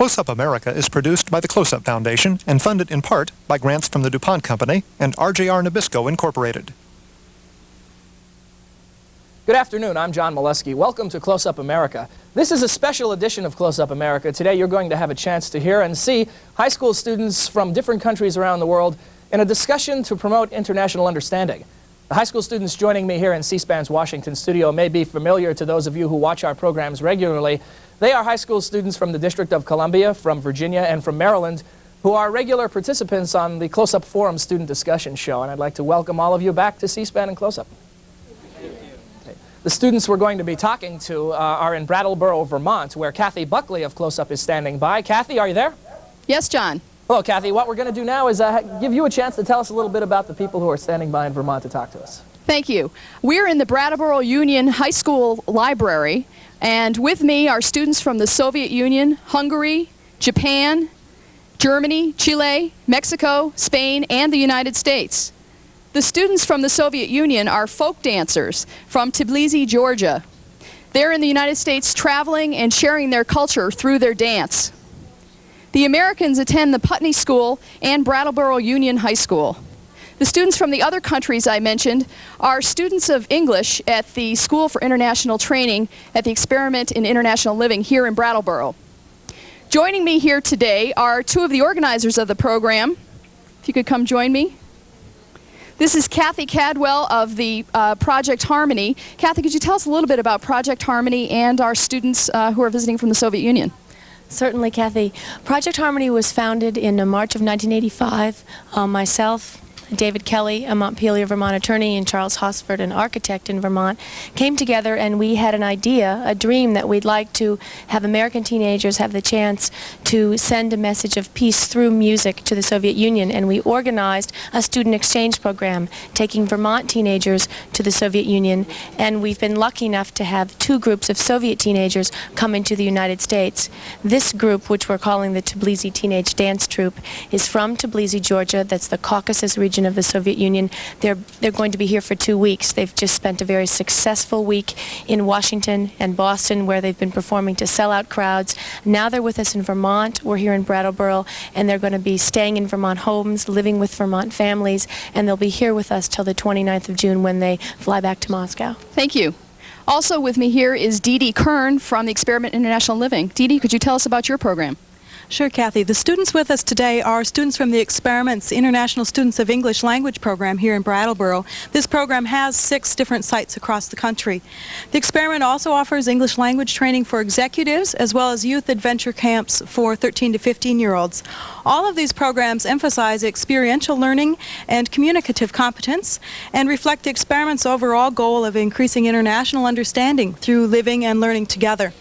Close Up America is produced by the Close Up Foundation and funded in part by grants from the DuPont Company and RJR Nabisco Incorporated. Good afternoon, I'm John Molesky. Welcome to Close Up America. This is a special edition of Close Up America. Today you're going to have a chance to hear and see high school students from different countries around the world in a discussion to promote international understanding. The high school students joining me here in C-SPAN's Washington studio may be familiar to those of you who watch our programs regularly. They are high school students from the District of Columbia, from Virginia, and from Maryland, who are regular participants on the Close Up Forum student discussion show. And I'd like to welcome all of you back to C-SPAN and Close Up. The students we're going to be talking to are in Brattleboro, Vermont, where Kathy Buckley of Close Up is standing by. Kathy, are you there? Yes, John. Hello, Kathy. What we're going to do now is give you a chance to tell us a little bit about the people who are standing by in Vermont to talk to us. Thank you. We're in the Brattleboro Union High School Library, and with me are students from the Soviet Union, Hungary, Japan, Germany, Chile, Mexico, Spain, and the United States. The students from the Soviet Union are folk dancers from Tbilisi, Georgia. They're in the United States traveling and sharing their culture through their dance. The Americans attend the Putney School and Brattleboro Union High School. The students from the other countries I mentioned are students of English at the School for International Training at the Experiment in International Living here in Brattleboro. Joining me here today are two of the organizers of the program. If you could come join me. This is Kathy Cadwell of the Project Harmony. Kathy, could you tell us a little bit about Project Harmony and our students who are visiting from the Soviet Union? Certainly, Kathy. Project Harmony was founded in March of 1985. Myself, David Kelly, a Montpelier, Vermont attorney, and Charles Hosford, an architect in Vermont, came together and we had an idea, a dream that we'd like to have American teenagers have the chance to send a message of peace through music to the Soviet Union. And we organized a student exchange program taking Vermont teenagers to the Soviet Union. And we've been lucky enough to have two groups of Soviet teenagers come into the United States. This group, which we're calling the Tbilisi Teenage Dance Troupe, is from Tbilisi, Georgia. That's the Caucasus region of the Soviet Union. They're going to be here for 2 weeks. They've just spent a very successful week in Washington and Boston where they've been performing to sellout crowds. Now they're with us in Vermont. We're here in Brattleboro, and they're going to be staying in Vermont homes, living with Vermont families, and they'll be here with us till the 29th of June when they fly back to Moscow. Thank you. Also with me here is Dee Dee Kern from the Experiment in International Living. Dee Dee, could you tell us about your program? Sure, Kathy. The students with us today are students from the Experiment's International Students of English Language program here in Brattleboro. This program has 6 different sites across the country. The Experiment also offers English language training for executives as well as youth adventure camps for 13 to 15-year-olds. All of these programs emphasize experiential learning and communicative competence and reflect the Experiment's overall goal of increasing international understanding through living and learning together.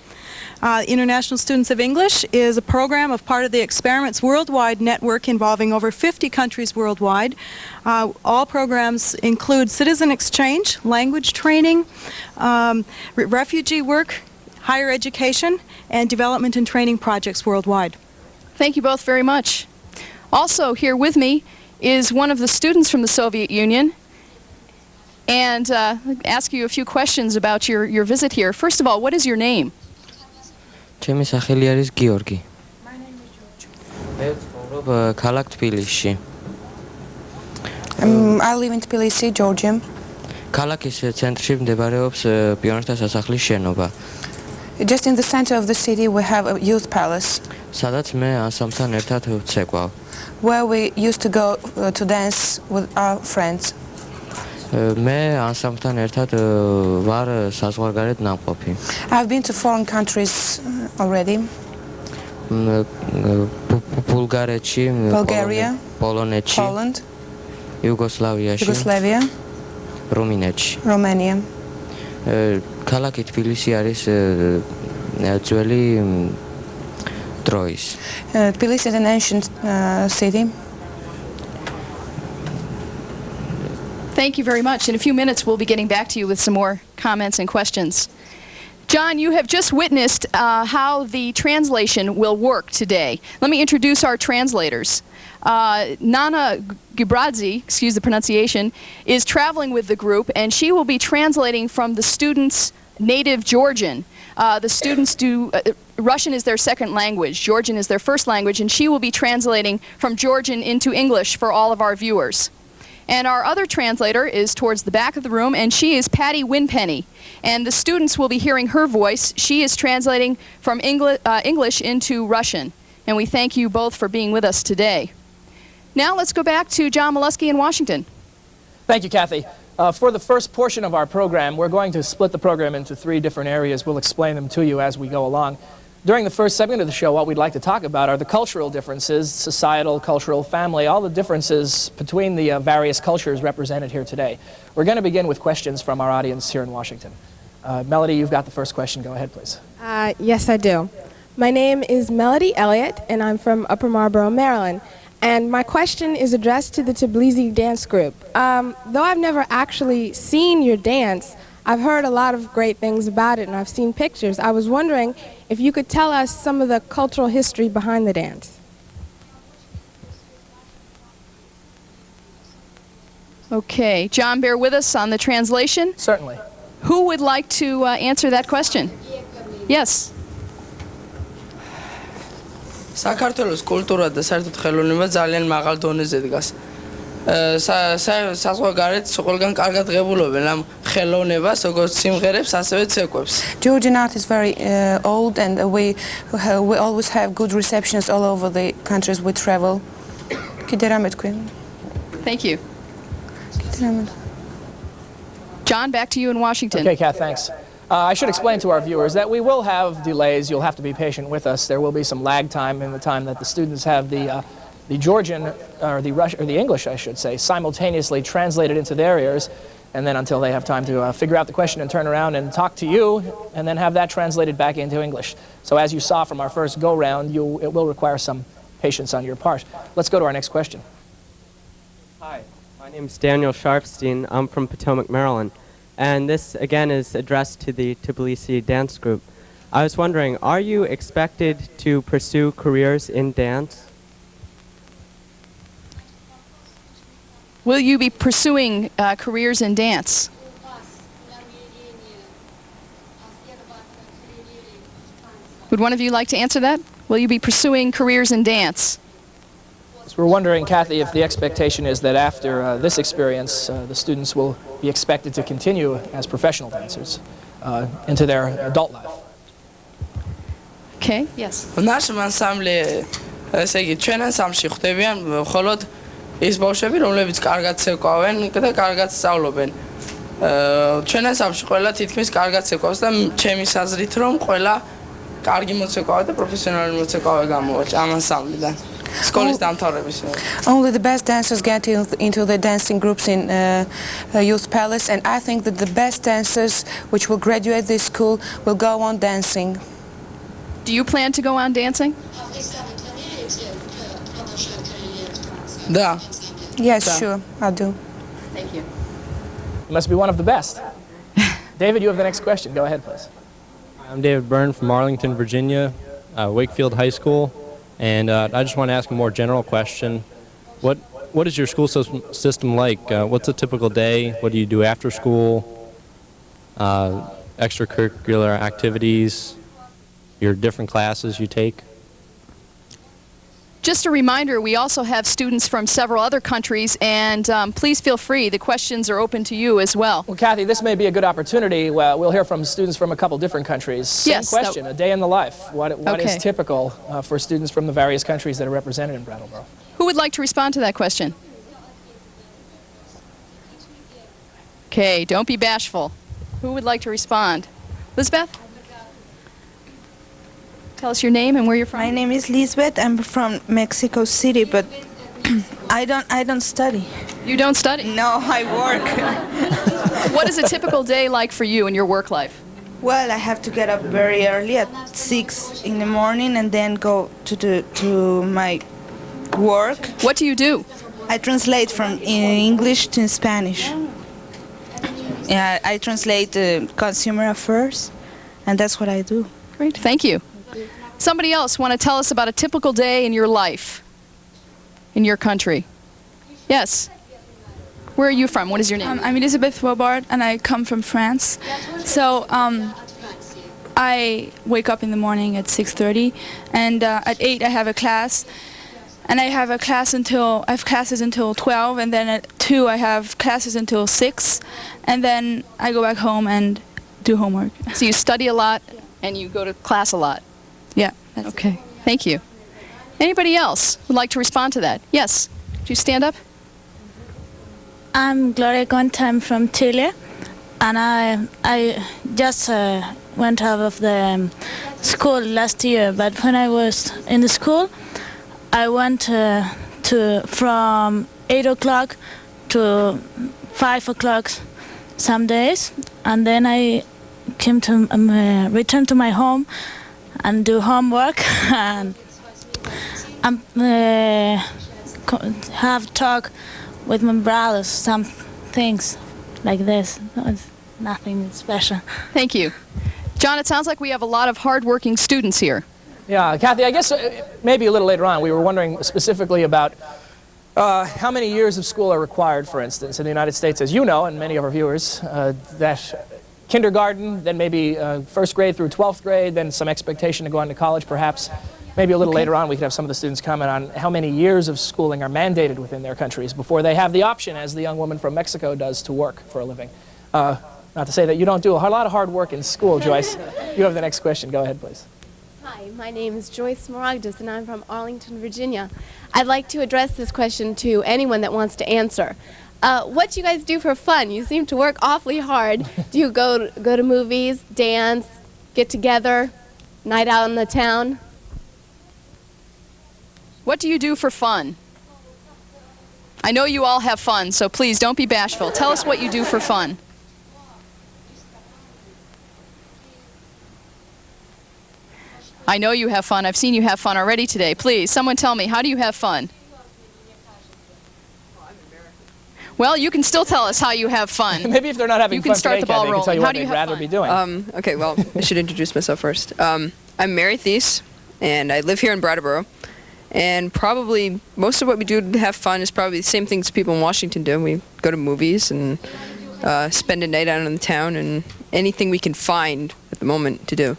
International Students of English is a program of part of the Experiment's worldwide network involving over 50 countries worldwide. All programs include citizen exchange, language training, refugee work, higher education, and development and training projects worldwide. Thank you both very much. Also here with me is one of the students from the Soviet Union, and ask you a few questions about your visit here. First of all, what is your name? ჩემი სახელი არის გიორგი. მე ვცხოვრობ ქალაქ თბილისში. I live in Tbilisi, Georgia. ქალაქის ცენტრში მდებარეობს პიონერთა სასახლის შენობა. Just in the center of the city we have a youth palace. სადაც მე ანსამბლთან ერთად ვცეკვავ. Where we used to go to dance with our friends. მე ანსამბლთან ერთად ვარ საზღვარგარეთ ნამყოფი. I've been to foreign countries already. ბულგარეთში, Bulgaria, პოლონეთში, Poland, იუგოსლავიაში, Yugoslavia, რუმინეთში. Romania. ქალაქი თბილისი არის ძველი დროის. Tbilisi is an ancient city. Thank you very much. In a few minutes, we'll be getting back to you with some more comments and questions. John, you have just witnessed how the translation will work today. Let me introduce our translators. Nana Gibradze, excuse the pronunciation, is traveling with the group, and she will be translating from the students' native Georgian. The students do, Russian is their second language, Georgian is their first language, and she will be translating from Georgian into English for all of our viewers. And our other translator is towards the back of the room, and she is Patty Winpenny. And the students will be hearing her voice. She is translating from English into Russian. And we thank you both for being with us today. Now let's go back to John Molesky in Washington. Thank you, Kathy. For the first portion of our program, we're going to split the program into 3 different areas. We'll explain them to you as we go along. During the first segment of the show, what we'd like to talk about are the cultural differences, societal, cultural, family, all the differences between the various cultures represented here today. We're going to begin with questions from our audience here in Washington. Melody, you've got the first question. Go ahead, please. Yes, I do. My name is Melody Elliott, and I'm from Upper Marlboro, Maryland. And my question is addressed to the Tbilisi dance group. Though I've never actually seen your dance, I've heard a lot of great things about it, and I've seen pictures. I was wondering if you could tell us some of the cultural history behind the dance. Okay, John, bear with us on the translation. Certainly. Who would like to answer that question? Yes. საქართველოს კულტურა და საერთოდ ხელოვნება ძალიან მაღალ დონეზე დგას. საზღვარგარეთ ყველგან კარგად ღებულობენ ამ ხელოვნებას, როგორც სიმღერებს, ასევე ცეკვებს. Georgian art is very old, and we always have good receptions all over the countries we travel. Thank you. John, back to you in Washington. Okay, Kath, thanks. I should explain to our viewers that we will have delays. You'll have to be patient with us. There will be some lag time in the time that the students have the Georgian, or the English, I should say, simultaneously translated into their ears, and then until they have time to figure out the question and turn around and talk to you, and then have that translated back into English. So as you saw from our first go-round, it will require some patience on your part. Let's go to our next question. Hi, my name is Daniel Sharfstein. I'm from Potomac, Maryland. And this, again, is addressed to the Tbilisi dance group. I was wondering, are you expected to pursue careers in dance? Will you be pursuing careers in dance? Would one of you like to answer that? Will you be pursuing careers in dance? So we're wondering, Kathy, if the expectation is that after this experience, the students will be expected to continue as professional dancers into their adult life. Okay, yes. ნაშრომ ანსამბლი, ესე იგი, ჩვენ ანსამბლში ხვდებიან მხოლოდ ის ბავშვები, რომლებიც კარგად ცეკვავენ და კარგად სწავლობენ. ჩვენ ანსამბლში ყველა თითქმის კარგად ცეკვავს და ჩემი საზრით რომ ყველა კარგი მოცეკვავე და პროფესიონალი მოცეკვავე გამოვა ამ ანსამბლიდან. Only the best dancers get into the dancing groups in Youth Palace, and I think that the best dancers which will graduate this school will go on dancing. Do you plan to go on dancing? Да. Yes, sure, I do. Thank you. You must be one of the best. David, you have the next question. Go ahead, please. I'm David Byrne from Arlington, Virginia, Wakefield High School. And I just want to ask a more general question. What is your school system like? What's a typical day? What do you do after school? Extracurricular activities? Your different classes you take? Just a reminder, we also have students from several other countries, and please feel free. The questions are open to you as well. Well, Kathy, this may be a good opportunity. We'll hear from students from a couple different countries. Same question, a day in the life. What is typical for students from the various countries that are represented in Brattleboro? Who would like to respond to that question? Okay, don't be bashful. Who would like to respond? Lisbeth? Tell us your name and where you're from. My name is Lisbeth. I'm from Mexico City, but I don't study. You don't study? No, I work. What is a typical day like for you in your work life? Well, I have to get up very early at 6 in the morning and then go to my work. What do you do? I translate from English to Spanish. I translate consumer affairs, and that's what I do. Great, thank you. Somebody else want to tell us about a typical day in your life, in your country? Yes. Where are you from? What is your name? I'm Elizabeth Robard, and I come from France. So I wake up in the morning at 6:30, and at 8 I have a class, and I have classes until 12, and then at 2 I have classes until 6, and then I go back home and do homework. So you study a lot, and you go to class a lot. Yeah. Okay. Thank you. Anybody else would like to respond to that? Yes. Would you stand up? I'm Gloria Conta. I'm from Chile, and I just went out of the school last year. But when I was in the school, I went from 8 o'clock to 5 o'clock some days, and then I came to return to my home and do homework and have talk with my brothers, some things like this. It's nothing special. Thank you. John, it sounds like we have a lot of hard-working students here. Yeah, Kathy, I guess maybe a little later on, we were wondering specifically about how many years of school are required, for instance, in the United States, as you know, and many of our viewers, that kindergarten, then maybe first grade through 12th grade, then some expectation to go on to college, perhaps. Maybe a little later on we could have some of the students comment on how many years of schooling are mandated within their countries before they have the option, as the young woman from Mexico does, to work for a living. Not to say that you don't do a lot of hard work in school, Joyce. You have the next question. Go ahead, please. Hi, my name is Joyce Smaragdus, and I'm from Arlington, Virginia. I'd like to address this question to anyone that wants to answer. What do you guys do for fun? You seem to work awfully hard. Do you go to movies, dance, get together, night out in the town? What do you do for fun? I know you all have fun, so please don't be bashful. Tell us what you do for fun. I know you have fun. I've seen you have fun already today. Please, someone tell me, how do you have fun? Well, you can still tell us how you have fun. Maybe if they're not having you fun can start today, the ball Kathy, rolling. I can tell you How what do you they'd have rather fun? be doing. Okay, well, I should introduce myself first. I'm Mary Thies, and I live here in Brattleboro. And probably most of what we do to have fun is probably the same things people in Washington do. We go to movies and spend a night out in the town, and anything we can find at the moment to do.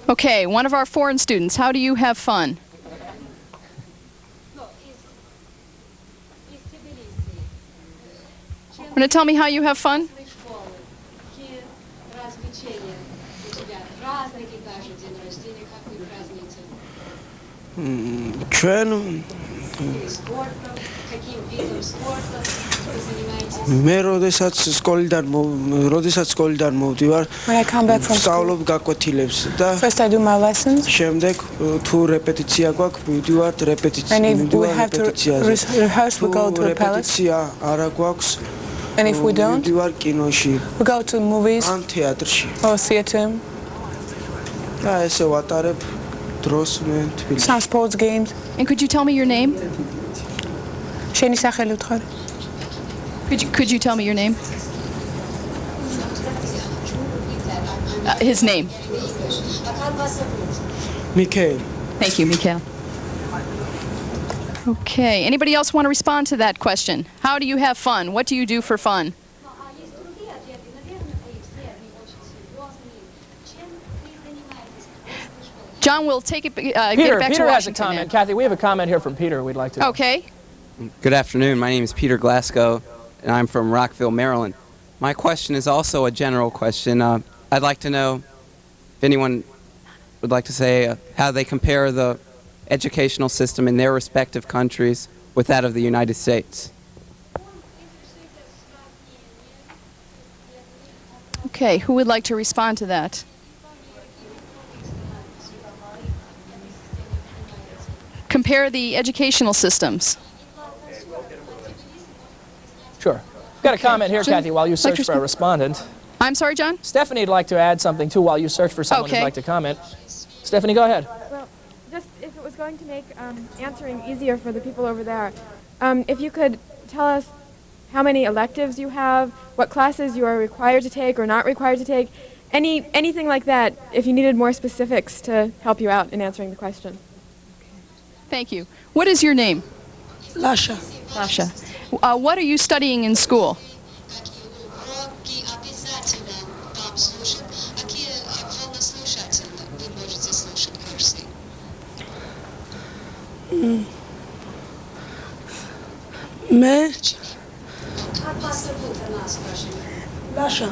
Okay, one of our foreign students, how do you have fun? Want to tell me how you have fun? მე როდესაც სკოლიდან მოვდივარ When I come back from school, სწავლობ გაკვეთილებს და first I do my lessons. შემდეგ თუ რეპეტიცია გვაქვს მივდივართ And if we have to rehearse, we go to the palace. რეპეტიცია არა გვაქვს And if we don't, მივდივარ კინოში we go to movies ან თეატრში or theater. და ესე ვატარებ დროს მე თბილისში. Some sports games. And could you tell me your name? შენი სახელი ვთქვი. Could you tell me your name? His name. Mikhail. Thank you, Mikhail. Okay, anybody else want to respond to that question? How do you have fun? What do you do for fun? John, we'll take it, get it back Peter to has a Washington comment. now. Kathy, we have a comment here from Peter we'd like to. Okay. Good afternoon. My name is Peter Glasgow, and I'm from Rockville, Maryland. My question is also a general question. I'd like to know if anyone would like to say how they compare the educational system in their respective countries with that of the United States. Okay, who would like to respond to that? Compare the educational systems. Sure. Got a comment here, John, Kathy, while you search for a respondent. I'm sorry, John? Stephanie would like to add something, too, while you search for someone who'd like to comment. Stephanie, go ahead. Well, just if it was going to make answering easier for the people over there, if you could tell us how many electives you have, what classes you are required to take or not required to take, anything like that, if you needed more specifics to help you out in answering the question. Thank you. What is your name? Lasha. Lasha. What are you studying in school? Lasha.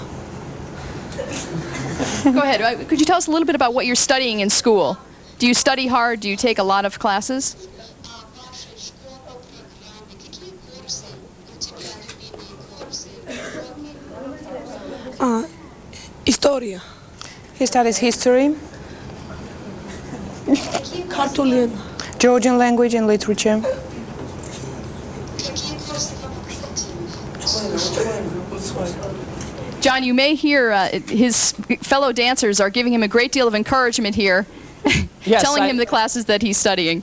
Go ahead. Could you tell us a little bit about what you're studying in school? Do you study hard? Do you take a lot of classes? Historia. He studies history, Cartolian. Georgian language and literature. John, you may hear his fellow dancers are giving him a great deal of encouragement here, Yes, telling him the classes that he's studying.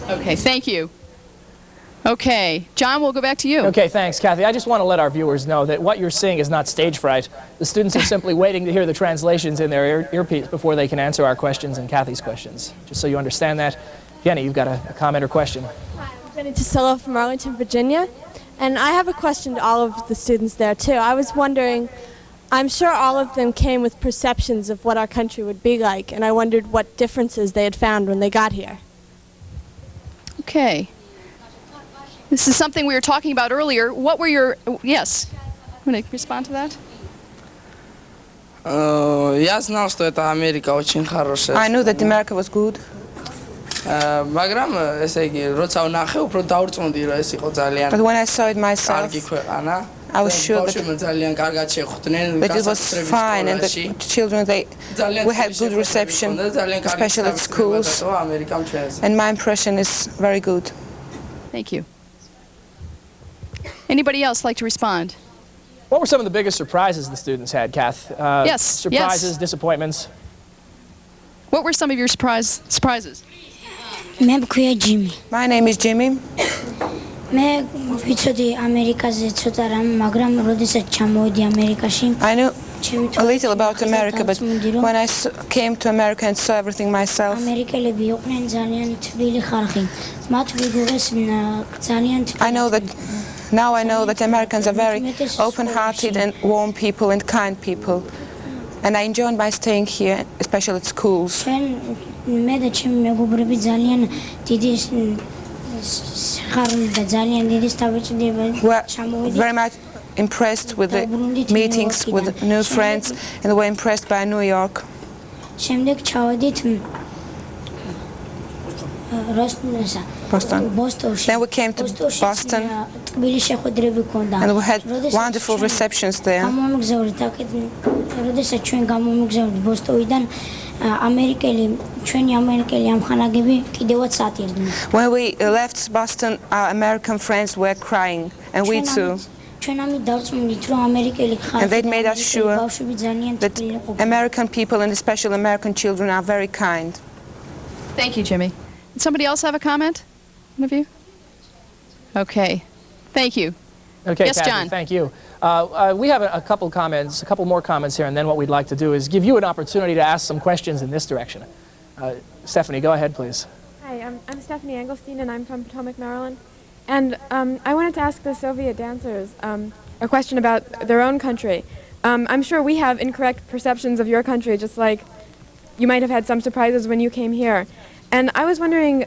Okay, thank you. Okay, John, we'll go back to you. Okay, thanks, Kathy. I just want to let our viewers know that what you're seeing is not stage fright. The students are simply waiting to hear the translations in their earpiece before they can answer our questions and Kathy's questions. Just so you understand that. Jenny, you've got a comment or question. Hi, I'm Jenny Tasillo from Arlington, Virginia. And I have a question to all of the students there, too. I was wondering, I'm sure all of them came with perceptions of what our country would be like, and I wondered what differences they had found when they got here. Okay. This is something we were talking about earlier. What were your... Yes. I'm going to respond to that. Я знал, что это Америка очень хорошая. I knew that America was good. მაგრამ ესე იგი როცა ვნახე უფრო დავრწმუნდი რომ ეს იყო ძალიან But when I saw it myself, კარგი ქვეყანა I was sure that ძალიან კარგად შეხვდნენ it was fine and the children, we had good reception, especially at schools, and my impression is very good. Thank you. Anybody else like to respond? What were some of the biggest surprises the students had, Kath? Yes. Surprises, disappointments? What were some of your surprises? My name is Jimmy. მე ვიცოდი ამერიკაზე ცოტა რამ, მაგრამ როდესაც ჩამოვედი ამერიკაში I knew a little about America, but when I came to America and saw everything myself, ამერიკელები იყვნენ ძალიან თბილი ხალხი. მათ ვიგურეს ძალიან I know that now I know that Americans are very open-hearted and warm people and kind people, and I enjoyed my staying here, especially at schools. მე და ჩემი მეგობრები ძალიან დიდი ხარული და ძალიან დიდი We're very much impressed with the meetings with new friends, and we're impressed by New York. შემდეგ ჩავედით Boston. Then we came to Boston, and we had wonderful receptions there. როდესაც ჩვენ გამომიგზავნით ბოსტონიდან ჩვენი ამერიკელი ამხანაგები კიდევაც ატირდნენ. When we left Boston, our American friends were crying, and we too. And they made us sure that American people, and especially American children, are very kind. Thank you, Jimmy. Did somebody else have a comment? One of you? Okay. Thank you. Okay, yes, Kathy, John. thank you. We have a couple more comments here, and then what we'd like to do is give you an opportunity to ask some questions in this direction. Stephanie, go ahead, please. Hi, I'm Stephanie Engelstein, and I'm from Potomac, Maryland. And I wanted to ask the Soviet dancers a question about their own country. I'm sure we have incorrect perceptions of your country, just like you might have had some surprises when you came here. And I was wondering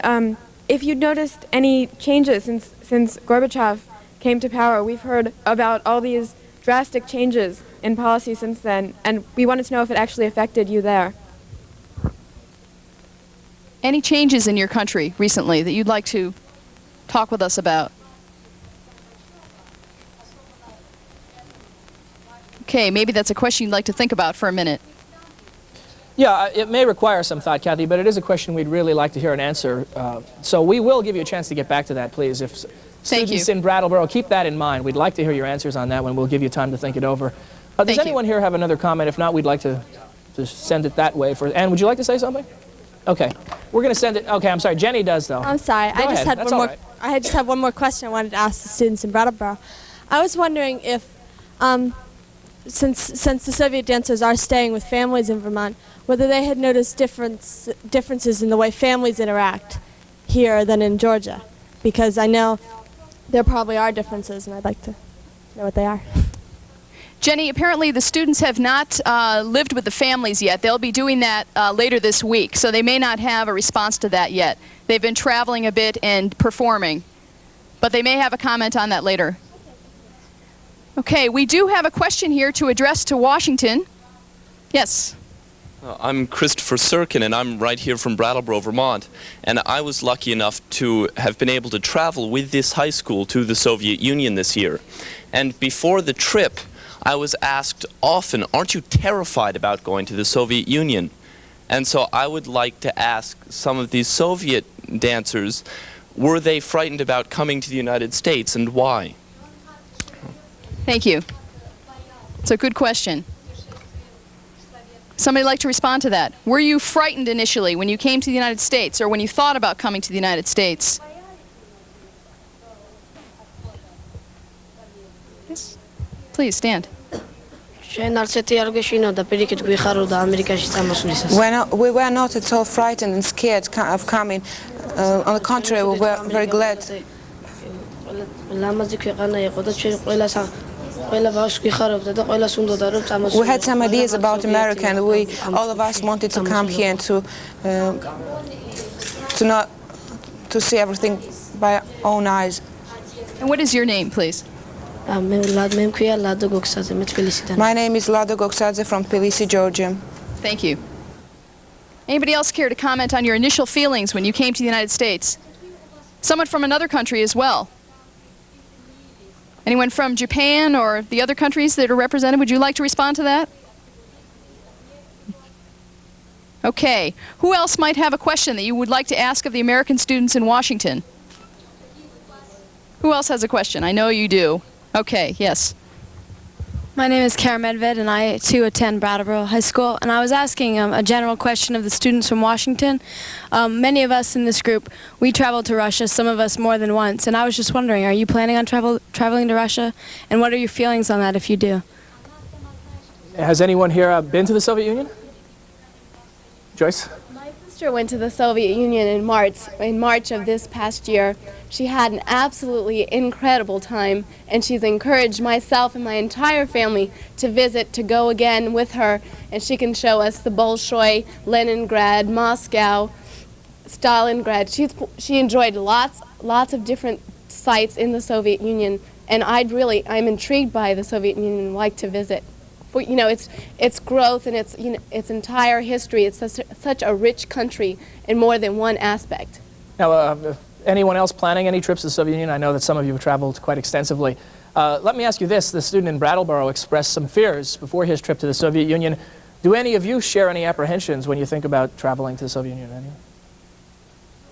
if you'd noticed any changes since Gorbachev came to power. We've heard about all these drastic changes in policy since then, and we wanted to know if it actually affected you there. Any changes in your country recently that you'd like to talk with us about? Okay, maybe that's a question you'd like to think about for a minute. Yeah, it may require some thought, Kathy, but it is a question we'd really like to hear an answer. So we will give you a chance to get back to that, please. If students in Brattleboro, keep that in mind. We'd like to hear your answers on that one. We'll give you time to think it over. Does anyone here have another comment? If not, we'd like to send it that way. Anne, would you like to say something? Okay. We're going to send it. Okay, I'm sorry. Jenny does, though. I'm sorry. I just had one more I just have one more question I wanted to ask the students in Brattleboro. I was wondering if, since the Soviet dancers are staying with families in Vermont, whether they had noticed differences in the way families interact here than in Georgia, because I know there probably are differences, and I'd like to know what they are. Jenny, apparently the students have not lived with the families yet. They'll be doing that later this week, so they may not have a response to that yet. They've been traveling a bit and performing, but they may have a comment on that later. Okay, we do have a question here to address to Washington. Yes. I'm Christopher Sirkin, and I'm right here from Brattleboro, Vermont. And I was lucky enough to have been able to travel with this high school to the Soviet Union this year. And before the trip, I was asked often, aren't you terrified about going to the Soviet Union? And so I would like to ask some of these Soviet dancers, were they frightened about coming to the United States, and why? Thank you. It's a good question. Somebody like to respond to that? Were you frightened initially when you came to the United States, or when you thought about coming to the United States? Yes. Please stand. We were not at all frightened and scared of coming. On the contrary, we were very glad. We had some ideas about America, and all of us wanted to come here and to see everything by our own eyes. And what is your name, please? My name is Lado Goksadze from Tbilisi, Georgia. Thank you. Anybody else care to comment on your initial feelings when you came to the United States? Someone from another country as well. Anyone from Japan or the other countries that are represented? Would you like to respond to that? Okay. Who else might have a question that you would like to ask of the American students in Washington? Who else has a question? I know you do. Okay, yes. My name is Kara Medved, and I too attend Brattleboro High School. And I was asking a general question of the students from Washington. Many of us in this group, we traveled to Russia, some of us more than once. And I was just wondering, are you planning on traveling to Russia? And what are your feelings on that if you do? Has anyone here been to the Soviet Union? Joyce? My sister went to the Soviet Union in March of this past year. She had an absolutely incredible time, and she's encouraged myself and my entire family to visit, to go again with her, and she can show us the Bolshoi, Leningrad, Moscow, Stalingrad. She enjoyed lots of different sites in the Soviet Union, and I'm intrigued by the Soviet Union and like to visit. For, its growth and its entire history. It's such a rich country in more than one aspect. Now, anyone else planning any trips to the Soviet Union? I know that some of you have traveled quite extensively. Let me ask you this. The student in Brattleboro expressed some fears before his trip to the Soviet Union. Do any of you share any apprehensions when you think about traveling to the Soviet Union? Anyone?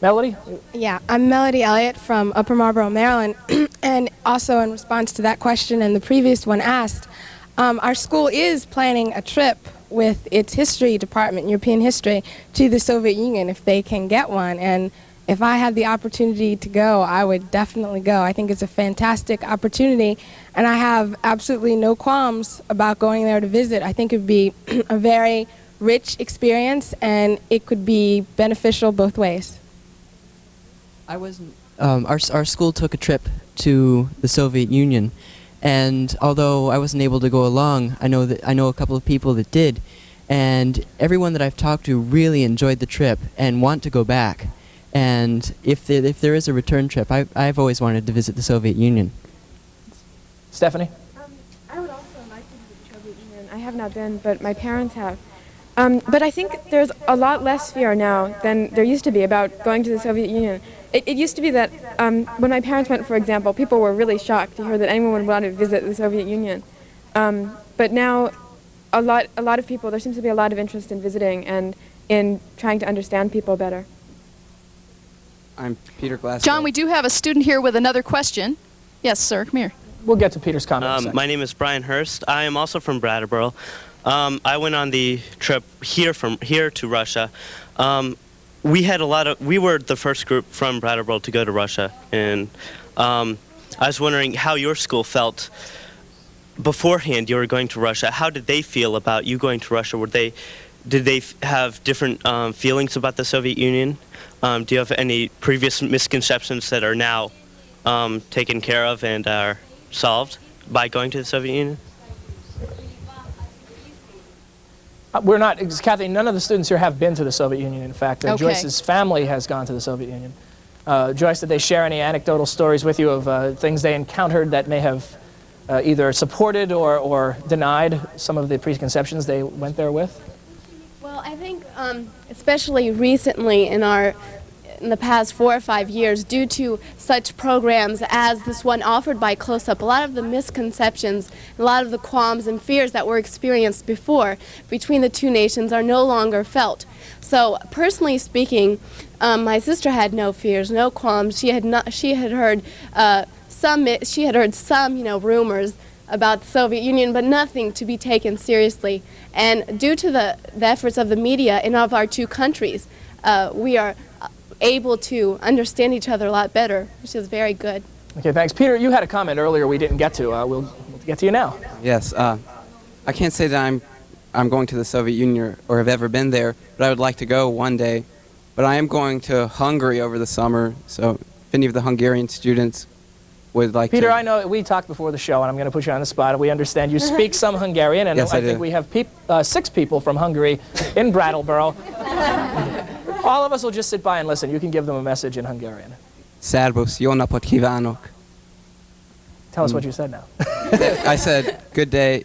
Melody? Yeah, I'm Melody Elliott from Upper Marlboro, Maryland. And also in response to that question and the previous one asked, our school is planning a trip with its history department, European history, to the Soviet Union if they can get one. And if I had the opportunity to go, I would definitely go. I think it's a fantastic opportunity, and I have absolutely no qualms about going there to visit. I think it would be a very rich experience, and it could be beneficial both ways. Our school took a trip to the Soviet Union. And although I wasn't able to go along, I know a couple of people that did, and everyone that I've talked to really enjoyed the trip and want to go back. And if there is a return trip, I've always wanted to visit the Soviet Union. Stephanie? I would also like to visit the Soviet Union. I have not been, but my parents have. But I think there's a lot less fear now than there used to be about going to the Soviet Union. It used to be that when my parents went, for example, people were really shocked to hear that anyone would want to visit the Soviet Union. But now, a lot of people, there seems to be a lot of interest in visiting and in trying to understand people better. I'm Peter Glasgow. John, we do have a student here with another question. Yes, sir, come here. We'll get to Peter's comment in a second. My name is Brian Hurst. I am also from Brattleboro. I went on the trip here to Russia. we were the first group from Brattleboro to go to Russia, and I was wondering how your school felt beforehand you were going to Russia. How did they feel about you going to Russia? Did they have different feelings about the Soviet Union? Do you have any previous misconceptions that are now taken care of and are solved by going to the Soviet Union? We're not, Kathy, none of the students here have been to the Soviet Union, in fact. Okay. Joyce's family has gone to the Soviet Union. Joyce, did they share any anecdotal stories with you of things they encountered that may have either supported or denied some of the preconceptions they went there with? Well, I think especially recently in the past 4 or 5 years, due to such programs as this one offered by Close Up, a lot of the misconceptions, a lot of the qualms and fears that were experienced before between the two nations are no longer felt. So, personally speaking, my sister had no fears, no qualms. She had heard some, rumors about the Soviet Union, but nothing to be taken seriously. And due to the efforts of the media and of our two countries, we are able to understand each other a lot better, which is very good. Okay, thanks. Peter, you had a comment earlier we didn't get to. We'll get to you now. Yes, I can't say that I'm going to the Soviet Union or have ever been there, but I would like to go one day. But I am going to Hungary over the summer, so if any of the Hungarian students would like Peter, to... I know we talked before the show, and I'm going to put you on the spot. We understand you speak some Hungarian, and Yes, I I think do. we have 6 people from Hungary in Brattleboro. All of us will just sit by and listen. You can give them a message in Hungarian. Szervusz, jó napot kívánok. Tell us what you said now. I said, good day,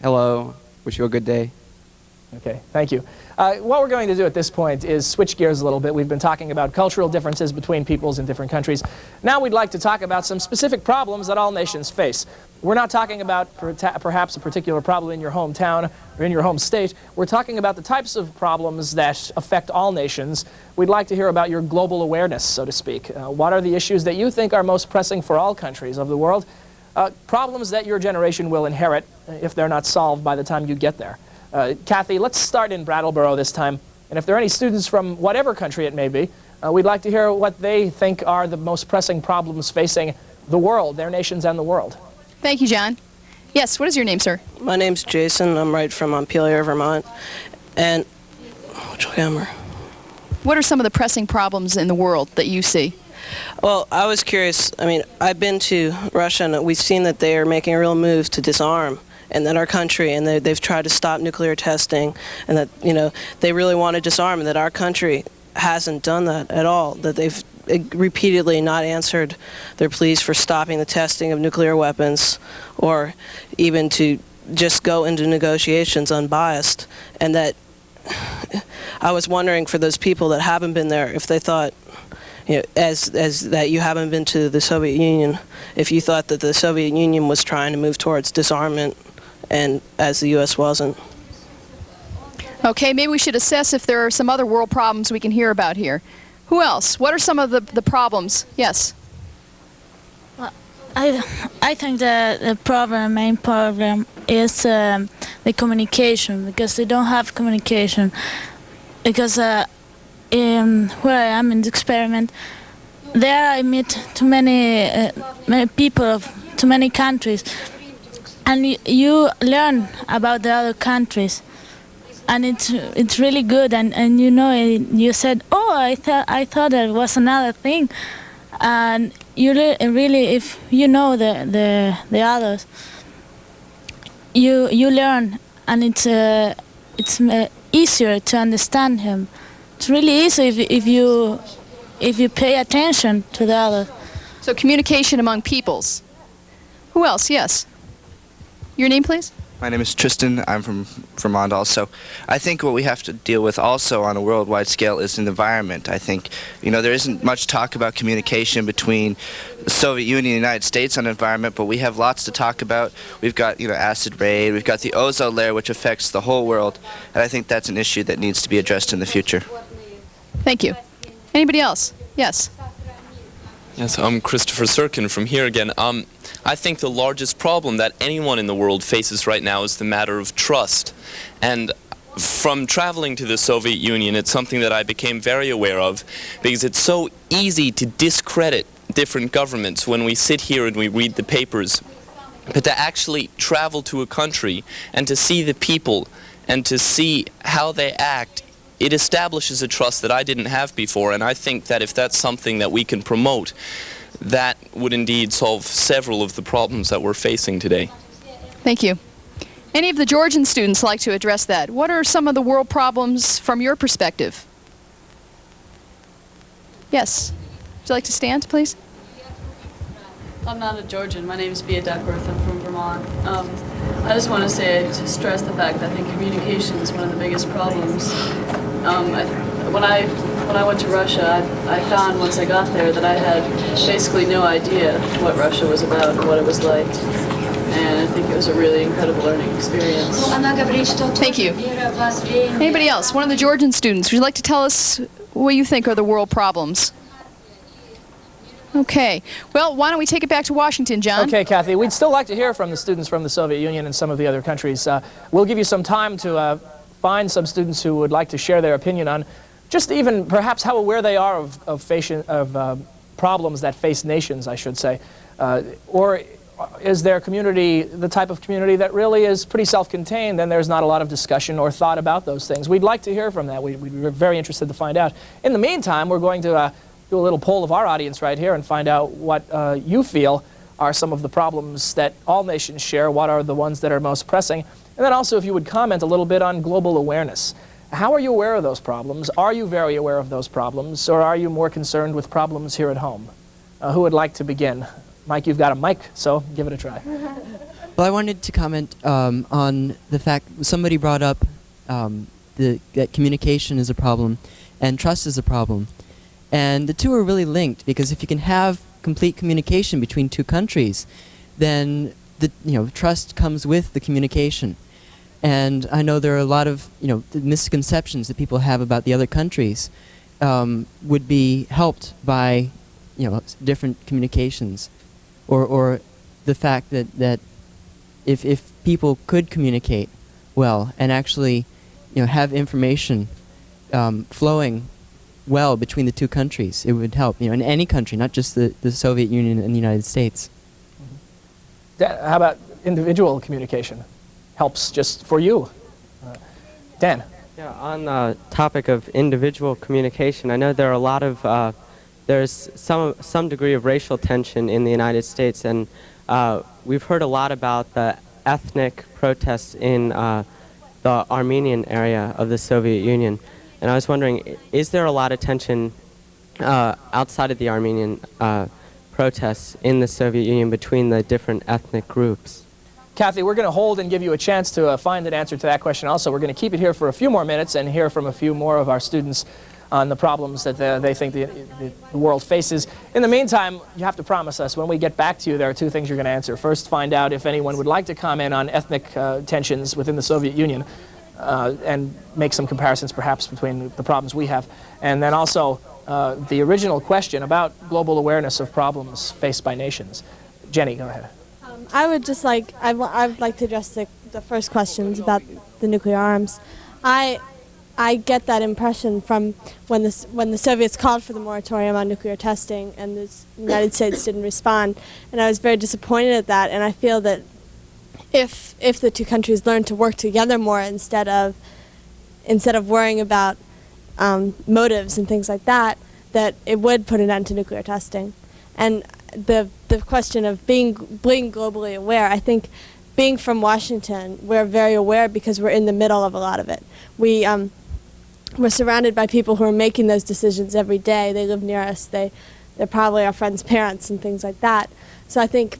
hello, wish you a good day. Okay, thank you. What we're going to do at this point is switch gears a little bit. We've been talking about cultural differences between peoples in different countries. Now we'd like to talk about some specific problems that all nations face. We're not talking about perhaps a particular problem in your hometown or in your home state. We're talking about the types of problems that affect all nations. We'd like to hear about your global awareness, so to speak. What are the issues that you think are most pressing for all countries of the world? Problems that your generation will inherit if they're not solved by the time you get there. Kathy, let's start in Brattleboro this time. And if there are any students from whatever country it may be, we'd like to hear what they think are the most pressing problems facing the world, their nations and the world. Thank you, John. Yes, what is your name, sir? My name's Jason. I'm right from Montpelier, Vermont. And what are some of the pressing problems in the world that you see? Well, I was curious. I mean, I've been to Russia, and we've seen that they are making a real move to disarm. And that our country, and they've tried to stop nuclear testing, and that, they really want to disarm, and that our country hasn't done that at all, that they've repeatedly not answered their pleas for stopping the testing of nuclear weapons, or even to just go into negotiations unbiased. And that I was wondering, for those people that haven't been there, if they thought, as that you haven't been to the Soviet Union, if you thought that the Soviet Union was trying to move towards disarmament, and as the U.S. wasn't. Okay, maybe we should assess if there are some other world problems we can hear about here. Who else? What are some of the problems? Yes. Well, I think the main problem is the communication, because they don't have communication. Because where I am in the experiment, there I meet too many people of too many countries. And you learn about the other countries, and it's really good. And you said, oh, I thought it was another thing, and you really, if you know the others, you learn, and it's easier to understand him. It's really easy if you pay attention to the other. So communication among peoples. Who else? Yes. Your name, please? My name is Tristan. I'm from Vermont also. I think what we have to deal with also on a worldwide scale is an environment. I think, there isn't much talk about communication between the Soviet Union and the United States on environment, but we have lots to talk about. We've got, acid rain, we've got the ozone layer, which affects the whole world, and I think that's an issue that needs to be addressed in the future. Thank you. Anybody else? Yes. Yes, I'm Christopher Sirkin from here again. I think the largest problem that anyone in the world faces right now is the matter of trust. And from traveling to the Soviet Union, it's something that I became very aware of, because it's so easy to discredit different governments when we sit here and we read the papers. But to actually travel to a country and to see the people and to see how they act, it establishes a trust that I didn't have before, and I think that if that's something that we can promote, that would indeed solve several of the problems that we're facing today. Thank you. Any of the Georgian students like to address that? What are some of the world problems from your perspective? Yes. Would you like to stand, please? I'm not a Georgian. My name is Bia Duckworth. I'm from Vermont. I just want to say, to stress the fact that I think communication is one of the biggest problems. When I went to Russia, I found once I got there that I had basically no idea what Russia was about and what it was like. And I think it was a really incredible learning experience. Thank you. Anybody else? One of the Georgian students, would you like to tell us what you think are the world problems? Okay. Well, why don't we take it back to Washington, John? Okay, Kathy. We'd still like to hear from the students from the Soviet Union and some of the other countries. We'll give you some time to find some students who would like to share their opinion on just even perhaps how aware they are of problems that face nations, I should say. Or is their community the type of community that really is pretty self-contained and there's not a lot of discussion or thought about those things? We'd like to hear from that. We're very interested to find out. In the meantime, we're going to do a little poll of our audience right here and find out what you feel are some of the problems that all nations share, what are the ones that are most pressing, and then also if you would comment a little bit on global awareness. How are you aware of those problems? Are you very aware of those problems, or are you more concerned with problems here at home? Who would like to begin? Mike, you've got a mic, so give it a try. Well, I wanted to comment on the fact somebody brought up that communication is a problem and trust is a problem. And the two are really linked, because if you can have complete communication between two countries, then trust comes with the communication. And I know there are a lot of the misconceptions that people have about the other countries would be helped by different communications, or the fact that if people could communicate well and actually have information flowing well between the two countries, it would help, in any country, not just the Soviet Union and the United States. How about individual communication? Helps just for you. Dan? Yeah, on the topic of individual communication, I know there are a lot of, there's some degree of racial tension in the United States, and we've heard a lot about the ethnic protests in the Armenian area of the Soviet Union. And I was wondering, is there a lot of tension outside of the Armenian protests in the Soviet Union between the different ethnic groups? Kathy, we're going to hold and give you a chance to find an answer to that question also. We're going to keep it here for a few more minutes and hear from a few more of our students on the problems that they think the world faces. In the meantime, you have to promise us when we get back to you, there are two things you're going to answer. First, find out if anyone would like to comment on ethnic tensions within the Soviet Union. And make some comparisons perhaps between the problems we have. And then also the original question about global awareness of problems faced by nations. Jenny, go ahead. I would just like, I'd like to address the first questions about the nuclear arms. I get that impression from when the Soviets called for the moratorium on nuclear testing and the United States didn't respond. And I was very disappointed at that, and I feel that if the two countries learn to work together more instead of worrying about motives and things like that, that it would put an end to nuclear testing. And the question of being globally aware, I think being from Washington, we're very aware because we're in the middle of a lot of it. We're surrounded by people who are making those decisions every day. They live near us. They're probably our friends' parents and things like that. So I think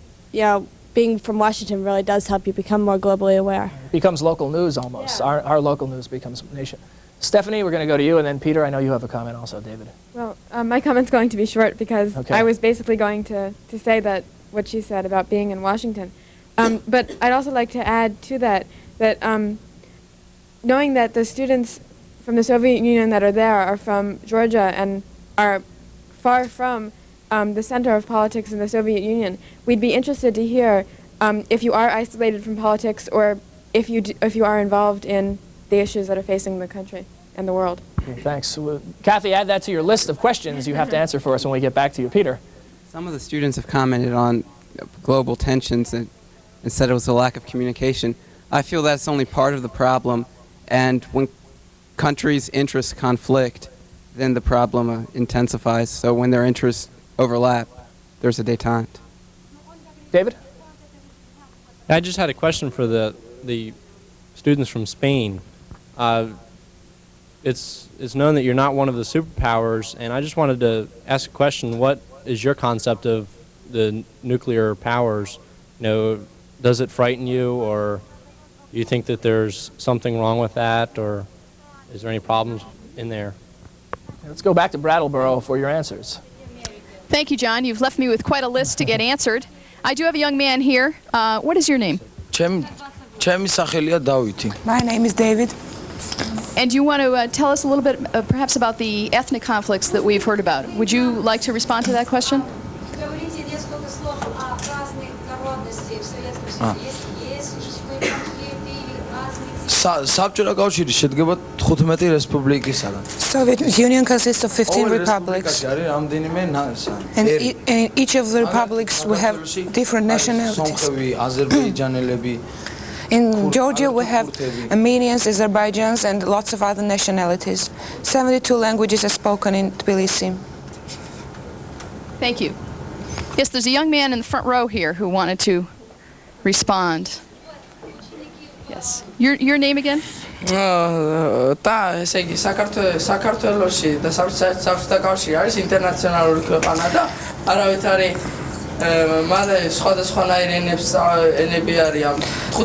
being from Washington really does help you become more globally aware. It becomes local news almost. Yeah. Our local news becomes nation. Stephanie, we're going to go to you, and then Peter, I know you have a comment also. David. Well, my comment's going to be short because okay. I was basically going to say that what she said about being in Washington. But I'd also like to add to that knowing that the students from the Soviet Union that are there are from Georgia and are far from the center of politics in the Soviet Union, we'd be interested to hear if you are isolated from politics or if you are involved in the issues that are facing the country and the world. Thanks. Kathy, add that to your list of questions you have to answer for us when we get back to you. Peter. Some of the students have commented on global tensions and said it was a lack of communication. I feel that's only part of the problem, and when countries' interests conflict, then the problem intensifies. So when their interests overlap, there's a détente. David? I just had a question for the students from Spain. It's known that you're not one of the superpowers, and I just wanted to ask a question. What is your concept of the nuclear powers? You know, does it frighten you, or do you think that there's something wrong with that, or is there any problems in there? Let's go back to Brattleboro for your answers. Thank you, John. You've left me with quite a list to get answered. I do have a young man here. What is your name? My name is David. And you want to tell us a little bit perhaps about the ethnic conflicts that we've heard about. Would you like to respond to that question? Soviet Union consists of 15 republics. And each of the republics will have different nationalities. In Georgia we have Armenians, Azerbaijans, and lots of other nationalities. 72 languages are spoken in Tbilisi. Thank you. Yes, there's a young man in the front row here who wanted to respond. Yes. Your name again?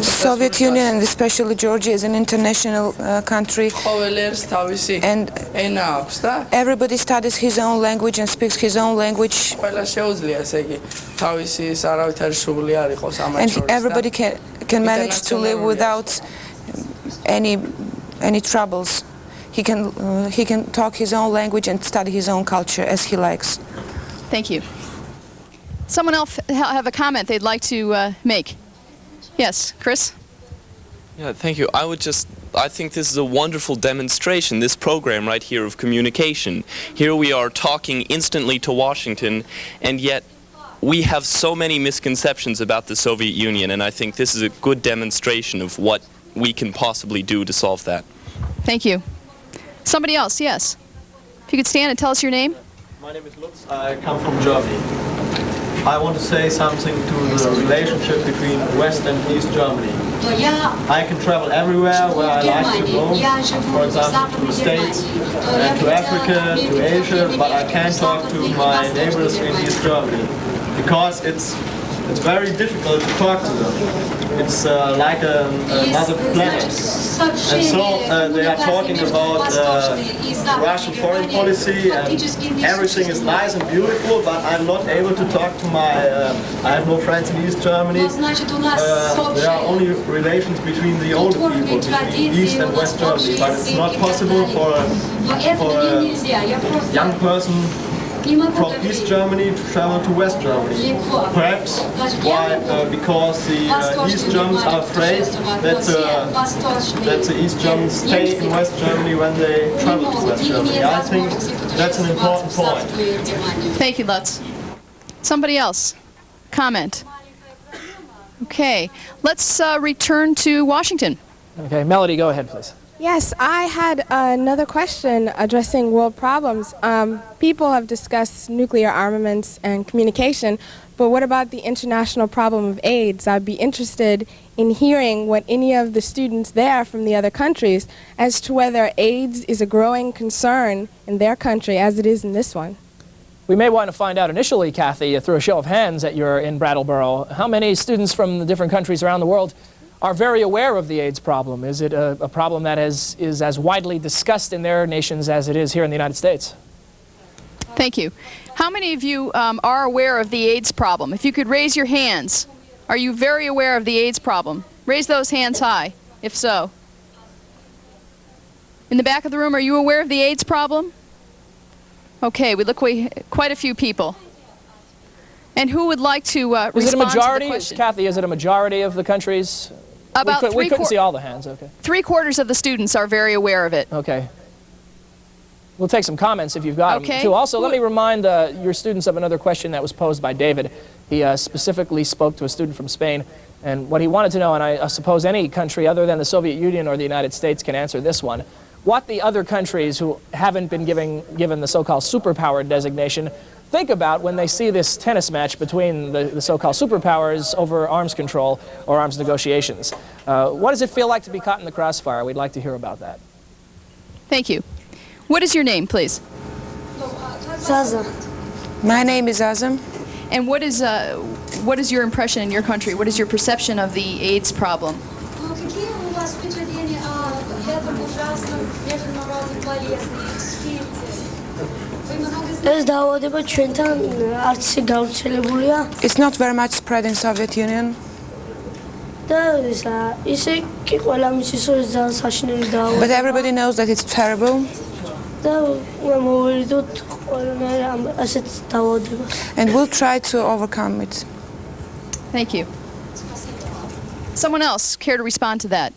Soviet Union, and especially Georgia, is an international country, and everybody studies his own language and speaks his own language, and everybody can manage to live without any troubles. He can talk his own language and study his own culture as he likes. Thank you. Someone else have a comment they'd like to make? Yes, Chris? Yeah, thank you. I think this is a wonderful demonstration, this program right here of communication. Here we are talking instantly to Washington, and yet we have so many misconceptions about the Soviet Union, and I think this is a good demonstration of what we can possibly do to solve that. Thank you. Somebody else, yes. If you could stand and tell us your name. My name is Lutz. I come from Germany. I want to say something to the relationship between West and East Germany. I can travel everywhere where I like to go, for example to the States, and to Africa, to Asia, but I can't talk to my neighbors in East Germany because it's very difficult to talk to them. It's like another planet. And so they are talking about Russian foreign policy, and everything is nice and beautiful, but I'm not able to talk to I have no friends in East Germany. There are only relations between the older people, between East and West Germany, but it's not possible for a young person from East Germany to travel to West Germany. Perhaps because the East Germans are afraid that the East Germans stay in West Germany when they travel to West Germany. I think that's an important point. Thank you, Lutz. Somebody else? Comment? Okay, let's return to Washington. Okay, Melody, go ahead, please. Yes, I had another question addressing world problems. People have discussed nuclear armaments and communication, but what about the international problem of AIDS? I'd be interested in hearing what any of the students there from the other countries as to whether AIDS is a growing concern in their country as it is in this one. We may want to find out initially, Kathy, through a show of hands that you're in Brattleboro, how many students from the different countries around the world are very aware of the AIDS problem. Is it a problem that is as widely discussed in their nations as it is here in the United States? Thank you. How many of you are aware of the AIDS problem? If you could raise your hands. Are you very aware of the AIDS problem? Raise those hands high, if so. In the back of the room, are you aware of the AIDS problem? Okay, we look quite a few people. And who would like to respond to the question? Kathy, is it a majority of the countries? About we couldn't see all the hands, okay. 3/4 of the students are very aware of it. Okay. We'll take some comments if you've got them, too. Also, let me remind your students of another question that was posed by David. He specifically spoke to a student from Spain, and what he wanted to know, and I suppose any country other than the Soviet Union or the United States can answer this one, what the other countries who haven't been given the so-called superpower designation think about when they see this tennis match between the so-called superpowers over arms control or arms negotiations. What does it feel like to be caught in the crossfire? We'd like to hear about that. Thank you. What is your name, please? Zaza. My name is Azam. And what is your impression in your country? What is your perception of the AIDS problem? It's not very much spread in Soviet Union. But everybody knows that it's terrible. And we'll try to overcome it. Thank you. Someone else care to respond to that?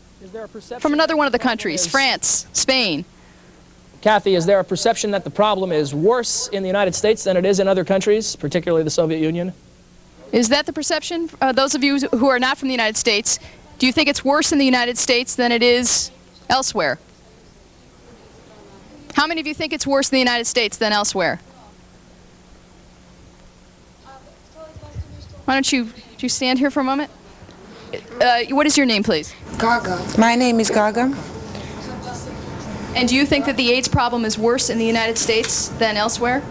From another one of the countries, France, Spain. Kathy, is there a perception that the problem is worse in the United States than it is in other countries, particularly the Soviet Union? Is that the perception? Those of you who are not from the United States, do you think it's worse in the United States than it is elsewhere? How many of you think it's worse in the United States than elsewhere? Why don't you stand here for a moment? What is your name, please? Gaga. My name is Gaga. And do you think that the AIDS problem is worse in the United States than elsewhere?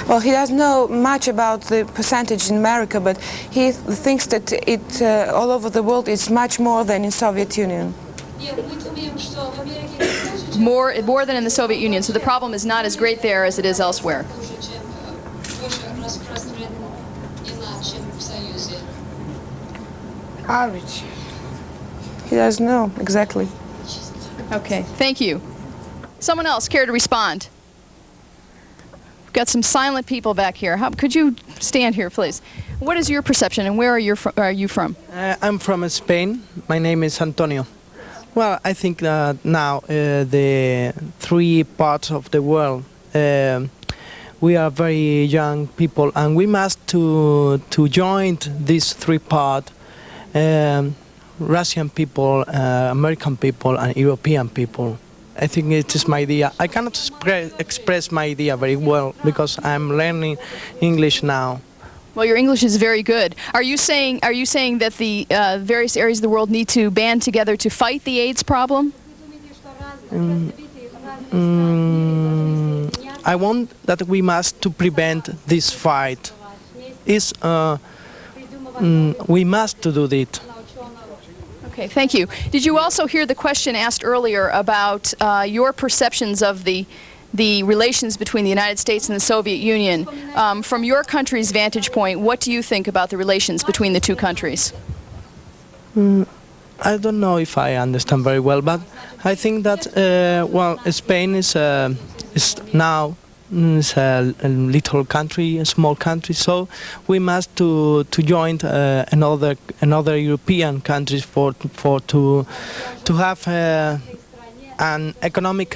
Well, he doesn't know much about the percentage in America, but he thinks that it all over the world is much more than in Soviet Union. More than in the Soviet Union, so the problem is not as great there as it is elsewhere. Average. He doesn't know exactly. Okay, thank you. Someone else care to respond? We've got some silent people back here. Could you stand here, please? What is your perception, and where are you from? I'm from Spain. My name is Antonio. Well, I think that now the three parts of the world, we are very young people, and we must to join these three parts. Russian people, American people, and European people. I think it is my idea. I cannot express my idea very well because I'm learning English now. Well, your English is very good. Are you saying that the various areas of the world need to band together to fight the AIDS problem? I want that we must to prevent this fight. We must to do it. Okay, thank you. Did you also hear the question asked earlier about your perceptions of the relations between the United States and the Soviet Union? From your country's vantage point, what do you think about the relations between the two countries? I don't know if I understand very well, but I think that well, Spain is now a little country, a small country, so we must to join another European countries to have an economic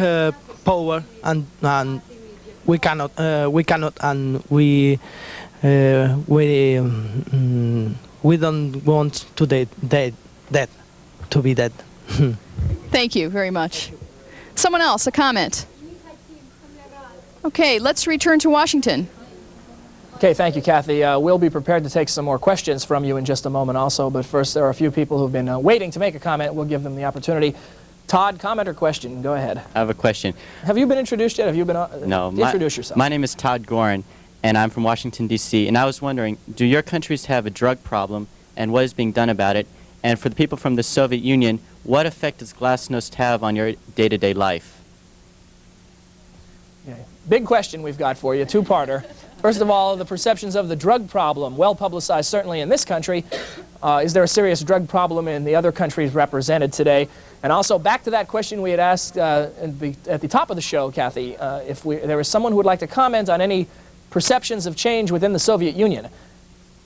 power, and we cannot and we don't want to be dead. Thank you very much. Someone else, a comment? Okay, let's return to Washington. Okay, thank you, Kathy. We'll be prepared to take some more questions from you in just a moment also, but first there are a few people who've been waiting to make a comment. We'll give them the opportunity. Todd, comment or question? Go ahead. I have a question. Have you been introduced yet? Have you been No. Introduce yourself. My name is Todd Gorin, and I'm from Washington, D.C., and I was wondering, do your countries have a drug problem, and what is being done about it? And for the people from the Soviet Union, what effect does glasnost have on your day-to-day life? Okay. Big question we've got for you, two-parter. First of all, the perceptions of the drug problem, well publicized certainly in this country. Is there a serious drug problem in the other countries represented today? And also, back to that question we had asked at the top of the show, Kathy, if there was someone who would like to comment on any perceptions of change within the Soviet Union.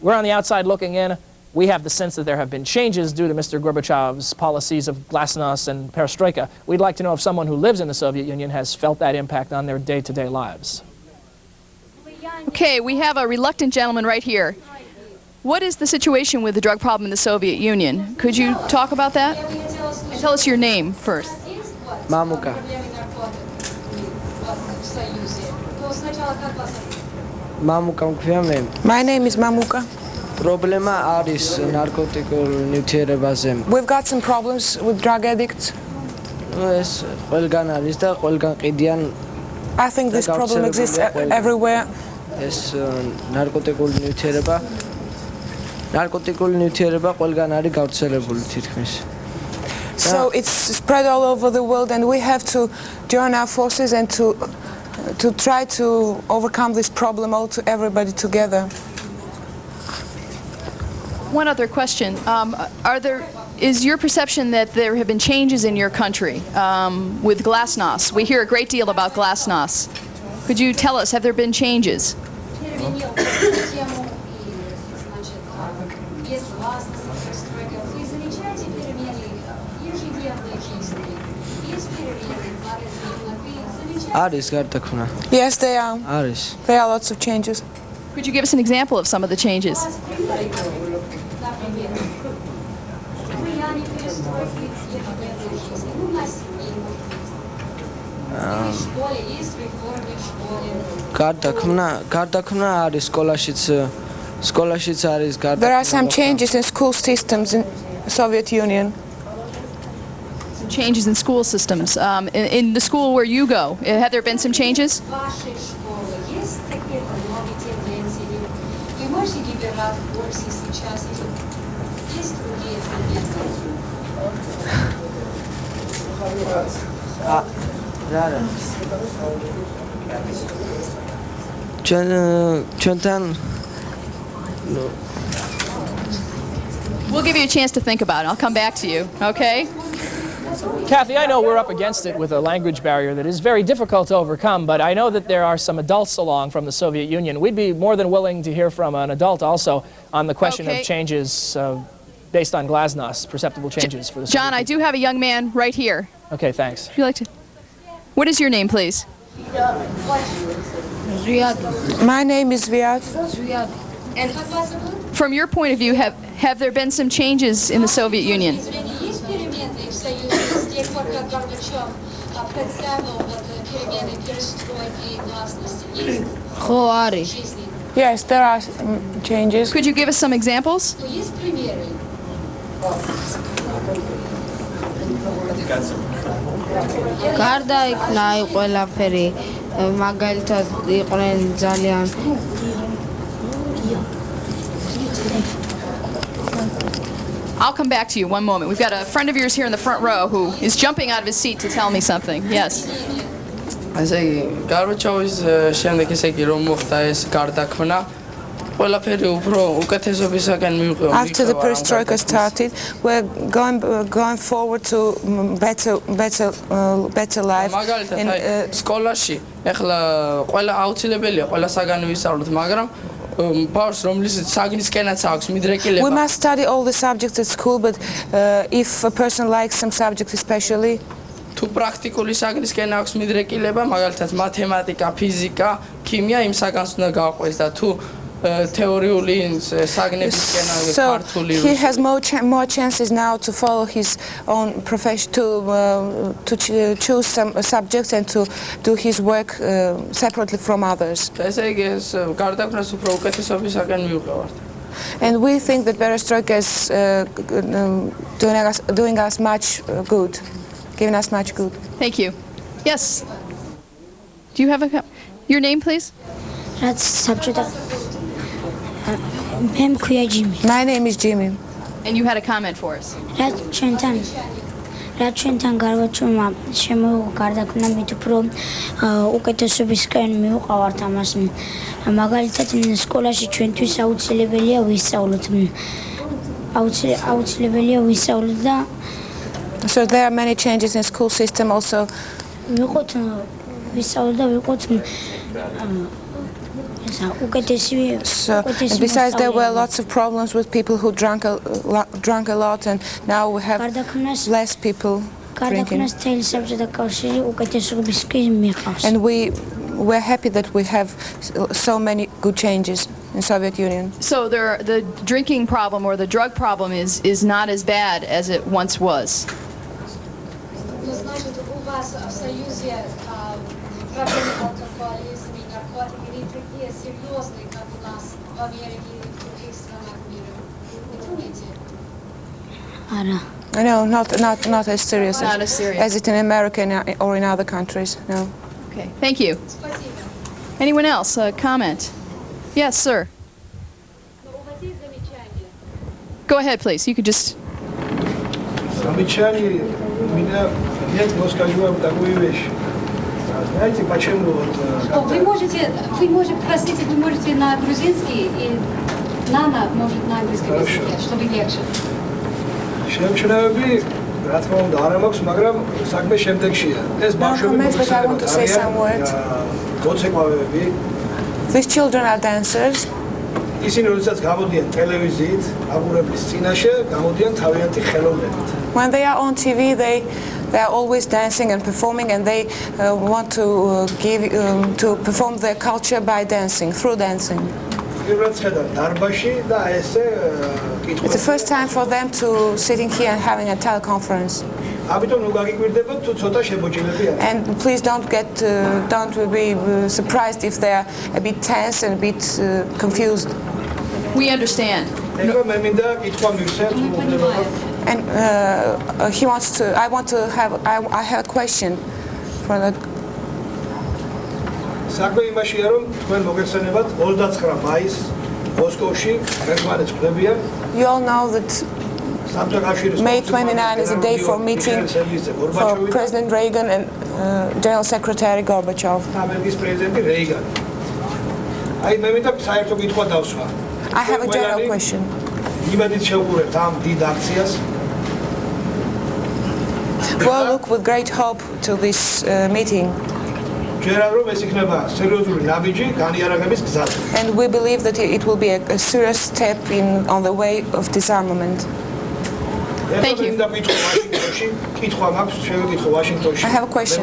We're on the outside looking in. We have the sense that there have been changes due to Mr. Gorbachev's policies of glasnost and perestroika. We'd like to know if someone who lives in the Soviet Union has felt that impact on their day-to-day lives. Okay, we have a reluctant gentleman right here. What is the situation with the drug problem in the Soviet Union? Could you talk about that? And tell us your name first. Mamuka. My name is Mamuka. We've got some problems with drug addicts. I think this problem exists everywhere. So it's spread all over the world, and we have to join our forces and to try to overcome this problem everybody together. One other question. Is your perception that there have been changes in your country with glasnost? We hear a great deal about glasnost. Could you tell us, have there been changes? Yes, there are. There are lots of changes. Could you give us an example of some of the changes? There are some changes in school systems in the Soviet Union. Some changes in school systems. In the school where you go, have there been some changes? We'll give you a chance to think about it. I'll come back to you, okay? Kathy, I know we're up against it with a language barrier that is very difficult to overcome, but I know that there are some adults along from the Soviet Union. We'd be more than willing to hear from an adult also on the question of changes based on glasnost, perceptible changes for the Soviet John, I do have a young man right here. Okay, thanks. Would you like to? What is your name, please? My name is Viad. And from your point of view, have there been some changes in the Soviet Union? Yes, there are changes. Could you give us some examples? გარდა იქნა ყველაფერი მაგალითად იყვნენ ძალიან I'll come back to you one moment. We've got a friend of yours here in the front row who is jumping out of his seat to tell me something. Yes. ასე გარბაჩოვის შემდეგ ესე იგი რომ მოხდა ეს გარდაქმნა ყველაფერი უფრო უკეთესობისაკენ მივყვა. After the perestroika started, we're going forward to better life. მაგალითად სკოლაში ეხლა ყველა აუცილებელია ყველა საგანი ვისწავლოთ, მაგრამ ბავშვს რომლითაც საგნისკენაც აქვს მიდრეკილება. We must study all the subjects at school, but if a person likes some subject especially, თუ პრაქტიკული საგნისკენ აქვს მიდრეკილება, მაგალითად მათემატიკა, ფიზიკა, ქიმია, იმ საგანს უნდა გაყვეს და თუ theorიული საგნებისკენ ქართული he has more chances now to follow his own profession, to choose some subjects and to do his work separately from others. ესე იგი ეს გარდაქმნას უფრო უკეთესობისაკენ მივყევართ. And we think that perestroika is doing us much good, giving us much good. Thank you. Yes. Do you have your name, please? My name is Jimmy. And you had a comment for us. რაც ჩვენთან გარბაჩოვმა შემოიღო გარდაქმნა მით უფრო უკეთესობისკენ მივყავართ ამას მაგალითად სკოლაში ჩვენთვის აუცილებელია ვისწავლოთ აუცილებელია ვისწავლოთ და So there are many changes in school system also. ვიყოთ ვისწავლოთ და ვიყოთ So, and besides, there were lots of problems with people who drank a lot, and now we have less people drinking. And we're happy that we have so many good changes in Soviet Union. So the drinking problem or the drug problem is not as bad as it once was. I know, not as serious, Not as serious. as it in America or in other countries. No. Okay, thank you. Anyone else? A comment? Yes, sir. Go ahead, please. You could just. Замечание меня нет, но скажу вам такую вещь. Знаете, почему вот... Вы можете, простите, вы можете на грузинский и Нана может на английском языке, чтобы легче. შემჩნევები, რა თქმა უნდა, არ მაქვს, მაგრამ საქმე შემდეგშია. ეს ბავშვები მოცეკვავეები. These children are dancers. ისინი როდესაც გამოდიან ტელევიზიით, აგურებლის წინაშე, გამოდიან თავიანთი ხელოვნებით. When they are on TV, they are always dancing and performing, and they want to to perform their culture by dancing, through dancing. It's the first time for them to sitting here and having a teleconference. And please don't be surprised if they are a bit tense and a bit confused. We understand. And I have a question for the. საქმე იმაშია, რომ თქვენ მოგეხსენებათ 29 მაისს მოსკოვში ერთმანეთს ხვდებიან. You all know that May 29 is a day for meeting for President Reagan and General Secretary Gorbachev. ამერიკის პრეზიდენტი რეიგანი. აი მე მინდა საერთო კითხვა დავსვა. I have a general question. იმედით შევყურებთ ამ დიდ აქციას. Well, look with great hope to this meeting. And we believe that it will be a serious step on the way of disarmament. Thank you. I have a question.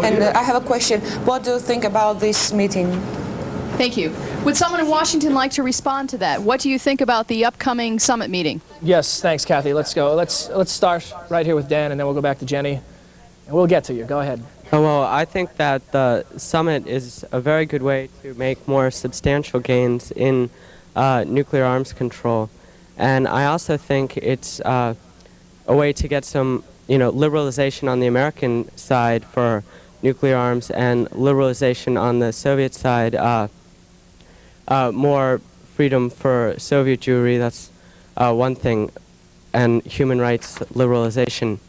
And I have a question. What do you think about this meeting? Thank you. Would someone in Washington like to respond to that? What do you think about the upcoming summit meeting? Yes, thanks, Kathy. Let's go. Let's start right here with Dan, and then we'll go back to Jenny, and we'll get to you. Go ahead. Well, I think that the summit is a very good way to make more substantial gains in nuclear arms control, and I also think it's a way to get some, liberalization on the American side for nuclear arms and liberalization on the Soviet side. More freedom for Soviet Jewry, that's one thing, and human rights liberalization.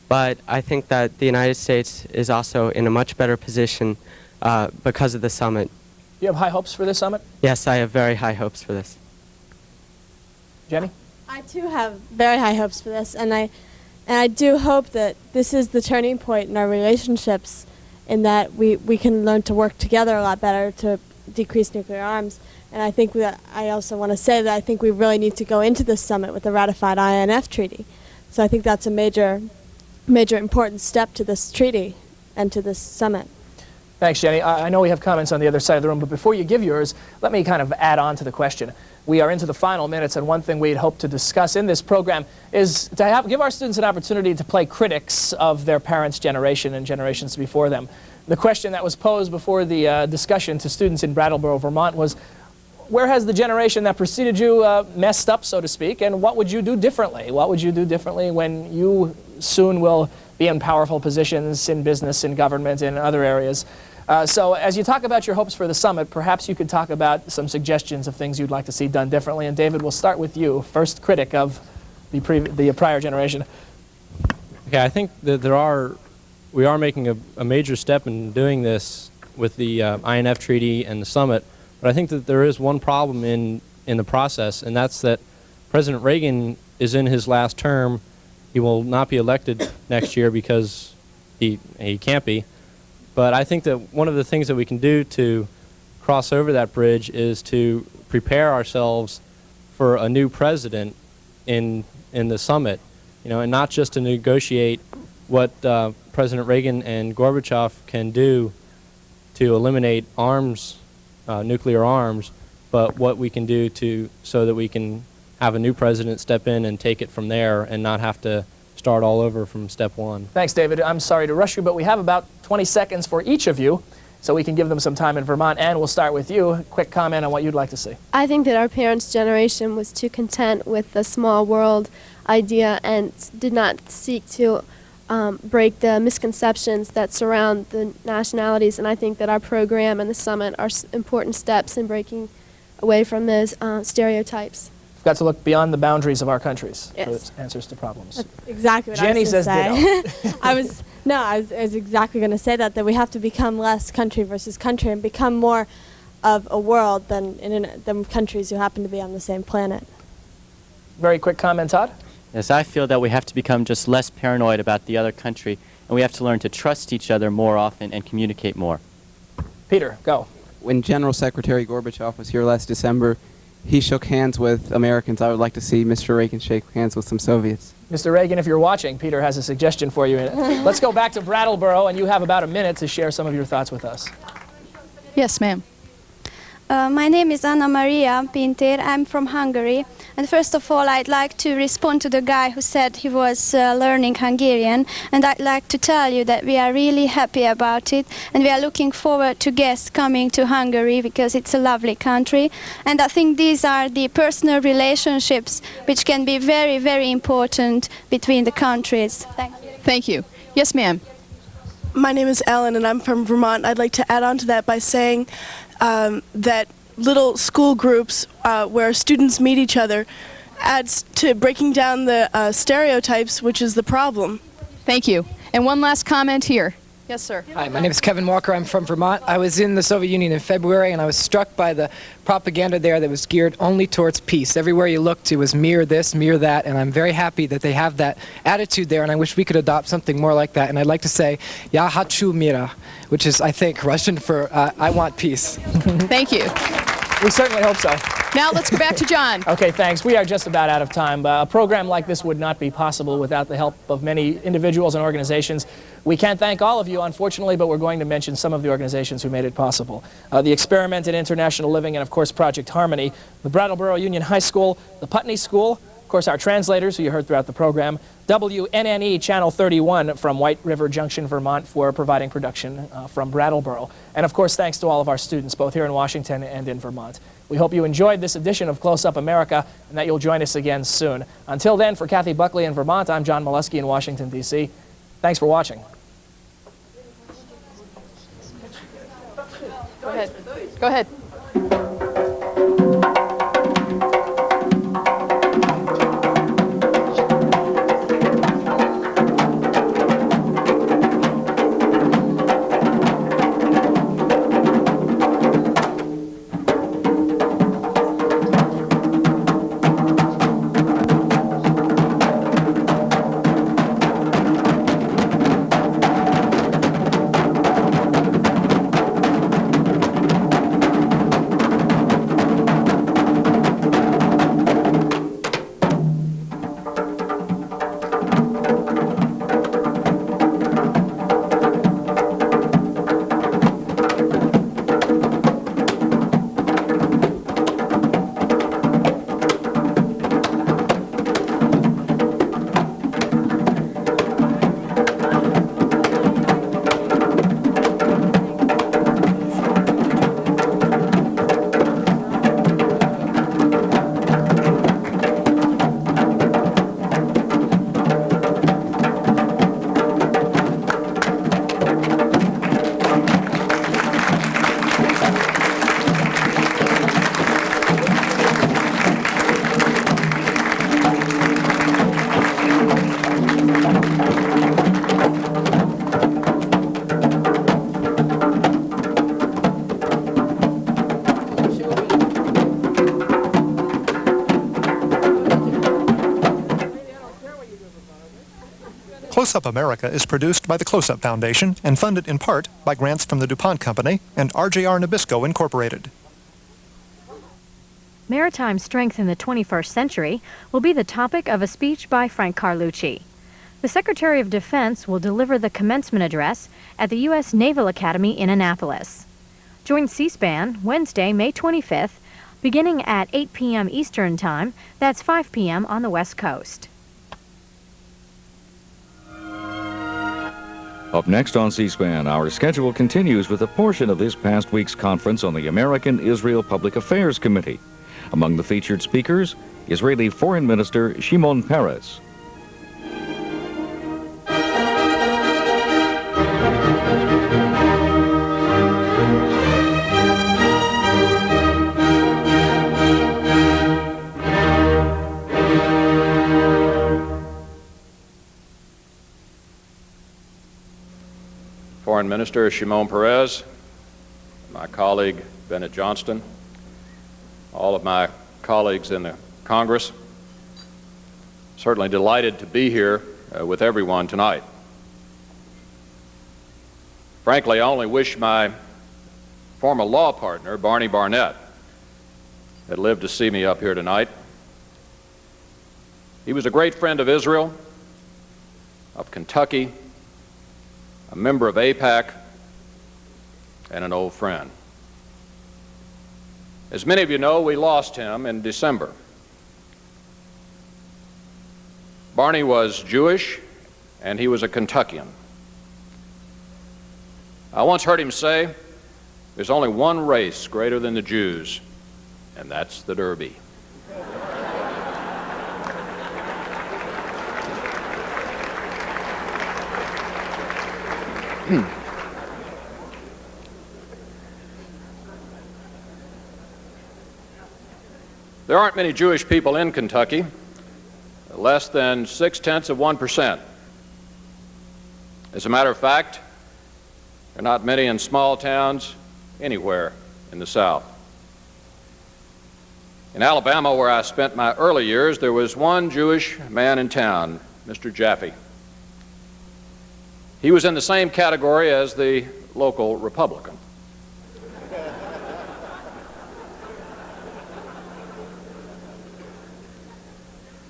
But I think that the United States is also in a much better position because of the summit. You have high hopes for this summit? Yes, I have very high hopes for this. Jenny? I too have very high hopes for this, and I do hope that this is the turning point in our relationships, in that we can learn to work together a lot better to decrease nuclear arms. And I think I also want to say that I think we really need to go into this summit with a ratified INF treaty. So I think that's a major important step to this treaty and to this summit. Thanks, Jenny. I know we have comments on the other side of the room, but before you give yours, let me kind of add on to the question. We are into the final minutes, and one thing we'd hope to discuss in this program is to give our students an opportunity to play critics of their parents' generation and generations before them. The question that was posed before the discussion to students in Brattleboro, Vermont was, where has the generation that preceded you messed up, so to speak, and what would you do differently? What would you do differently when you soon will be in powerful positions in business, in government, in other areas? So as you talk about your hopes for the summit, perhaps you could talk about some suggestions of things you'd like to see done differently. And David, we'll start with you, first critic of the prior generation. Okay, I think that we are making a major step in doing this with the INF Treaty and the summit, but I think that there is one problem in the process, and that's that President Reagan is in his last term. He will not be elected next year because he can't be. But I think that one of the things that we can do to cross over that bridge is to prepare ourselves for a new president in the summit, and not just to negotiate what President Reagan and Gorbachev can do to eliminate nuclear arms, but what we can do so that we can have a new president step in and take it from there and not have to start all over from step one. Thanks, David. I'm sorry to rush you, but we have about 20 seconds for each of you, so we can give them some time in Vermont. Ann, we'll start with you. A quick comment on what you'd like to see. I think that our parents' generation was too content with the small world idea and did not seek to break the misconceptions that surround the nationalities, and I think that our program and the summit are important steps in breaking away from those stereotypes. We've got to look beyond the boundaries of our countries Yes. for its answers to problems. That's exactly what Jenny I was says going to say. ditto. I was exactly going to say that we have to become less country versus country and become more of a world than countries who happen to be on the same planet. Very quick comment, Todd? Yes, I feel that we have to become just less paranoid about the other country, and we have to learn to trust each other more often and communicate more. Peter, go. When General Secretary Gorbachev was here last December, he shook hands with Americans. I would like to see Mr. Reagan shake hands with some Soviets. Mr. Reagan, if you're watching, Peter has a suggestion for you. Let's go back to Brattleboro, and you have about a minute to share some of your thoughts with us. Yes, ma'am. My name is Anna Maria Pinter. I'm from Hungary. And first of all, I'd like to respond to the guy who said he was learning Hungarian. And I'd like to tell you that we are really happy about it. And we are looking forward to guests coming to Hungary because it's a lovely country. And I think these are the personal relationships which can be very, very important between the countries. Thank you. Thank you. Yes, ma'am. My name is Ellen, and I'm from Vermont. I'd like to add on to that by saying that little school groups where students meet each other adds to breaking down the stereotypes, which is the problem. Thank you. And one last comment here. Yes, sir. Hi, my name is Kevin Walker. I'm from Vermont. I was in the Soviet Union in February, and I was struck by the propaganda there that was geared only towards peace. Everywhere you looked to was mirror this, mirror that, and I'm very happy that they have that attitude there, and I wish we could adopt something more like that. And I'd like to say, Ya hachu mira, which is, I think, Russian for I want peace. Thank you. We certainly hope so. Now let's go back to John. Okay, thanks. We are just about out of time. A program like this would not be possible without the help of many individuals and organizations. We can't thank all of you, unfortunately, but we're going to mention some of the organizations who made it possible. The Experiment in International Living and, of course, Project Harmony, the Brattleboro Union High School, the Putney School, of course, our translators, who you heard throughout the program, WNNE Channel 31 from White River Junction, Vermont, for providing production from Brattleboro. And, of course, thanks to all of our students, both here in Washington and in Vermont. We hope you enjoyed this edition of Close Up America and that you'll join us again soon. Until then, for Kathy Buckley in Vermont, I'm John Molesky in Washington, D.C. Thanks for watching. Go ahead. Go ahead. Close Up America is produced by the Close Up Foundation and funded in part by grants from the DuPont Company and RJR Nabisco Incorporated. Maritime strength in the 21st century will be the topic of a speech by Frank Carlucci. The Secretary of Defense will deliver the commencement address at the U.S. Naval Academy in Annapolis. Join C-SPAN Wednesday, May 25th, beginning at 8 p.m. Eastern Time. That's 5 p.m. on the West Coast. Up next on C-SPAN, our schedule continues with a portion of this past week's conference on the American-Israel Public Affairs Committee. Among the featured speakers, Israeli Foreign Minister Shimon Peres. Foreign Minister Shimon Peres, my colleague Bennett Johnston, all of my colleagues in the Congress, certainly delighted to be here with everyone tonight. Frankly, I only wish my former law partner, Barney Barnett, had lived to see me up here tonight. He was a great friend of Israel, of Kentucky, a member of AIPAC, and an old friend. As many of you know, we lost him in December. Barney was Jewish, and he was a Kentuckian. I once heard him say, there's only one race greater than the Jews, and that's the Derby. There aren't many Jewish people in Kentucky, less than 0.6%. As a matter of fact, there are not many in small towns anywhere in the South. In Alabama, where I spent my early years, there was one Jewish man in town, Mr. Jaffe. He was in the same category as the local Republican.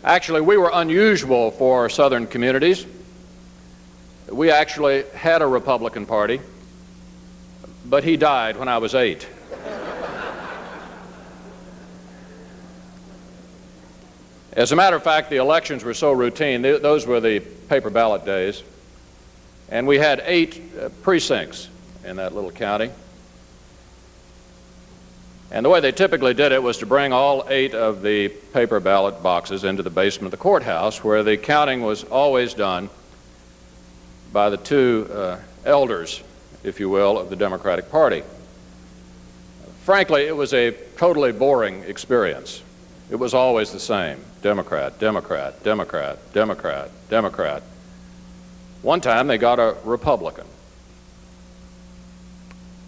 Actually, we were unusual for Southern communities. We actually had a Republican Party, but he died when I was 8. As a matter of fact, the elections were so routine, those were the paper ballot days, and we had 8 precincts in that little county. And the way they typically did it was to bring all 8 of the paper ballot boxes into the basement of the courthouse, where the counting was always done by the 2 elders, if you will, of the Democratic Party. Frankly, it was a totally boring experience. It was always the same: Democrat, Democrat, Democrat, Democrat, Democrat. One time they got a Republican.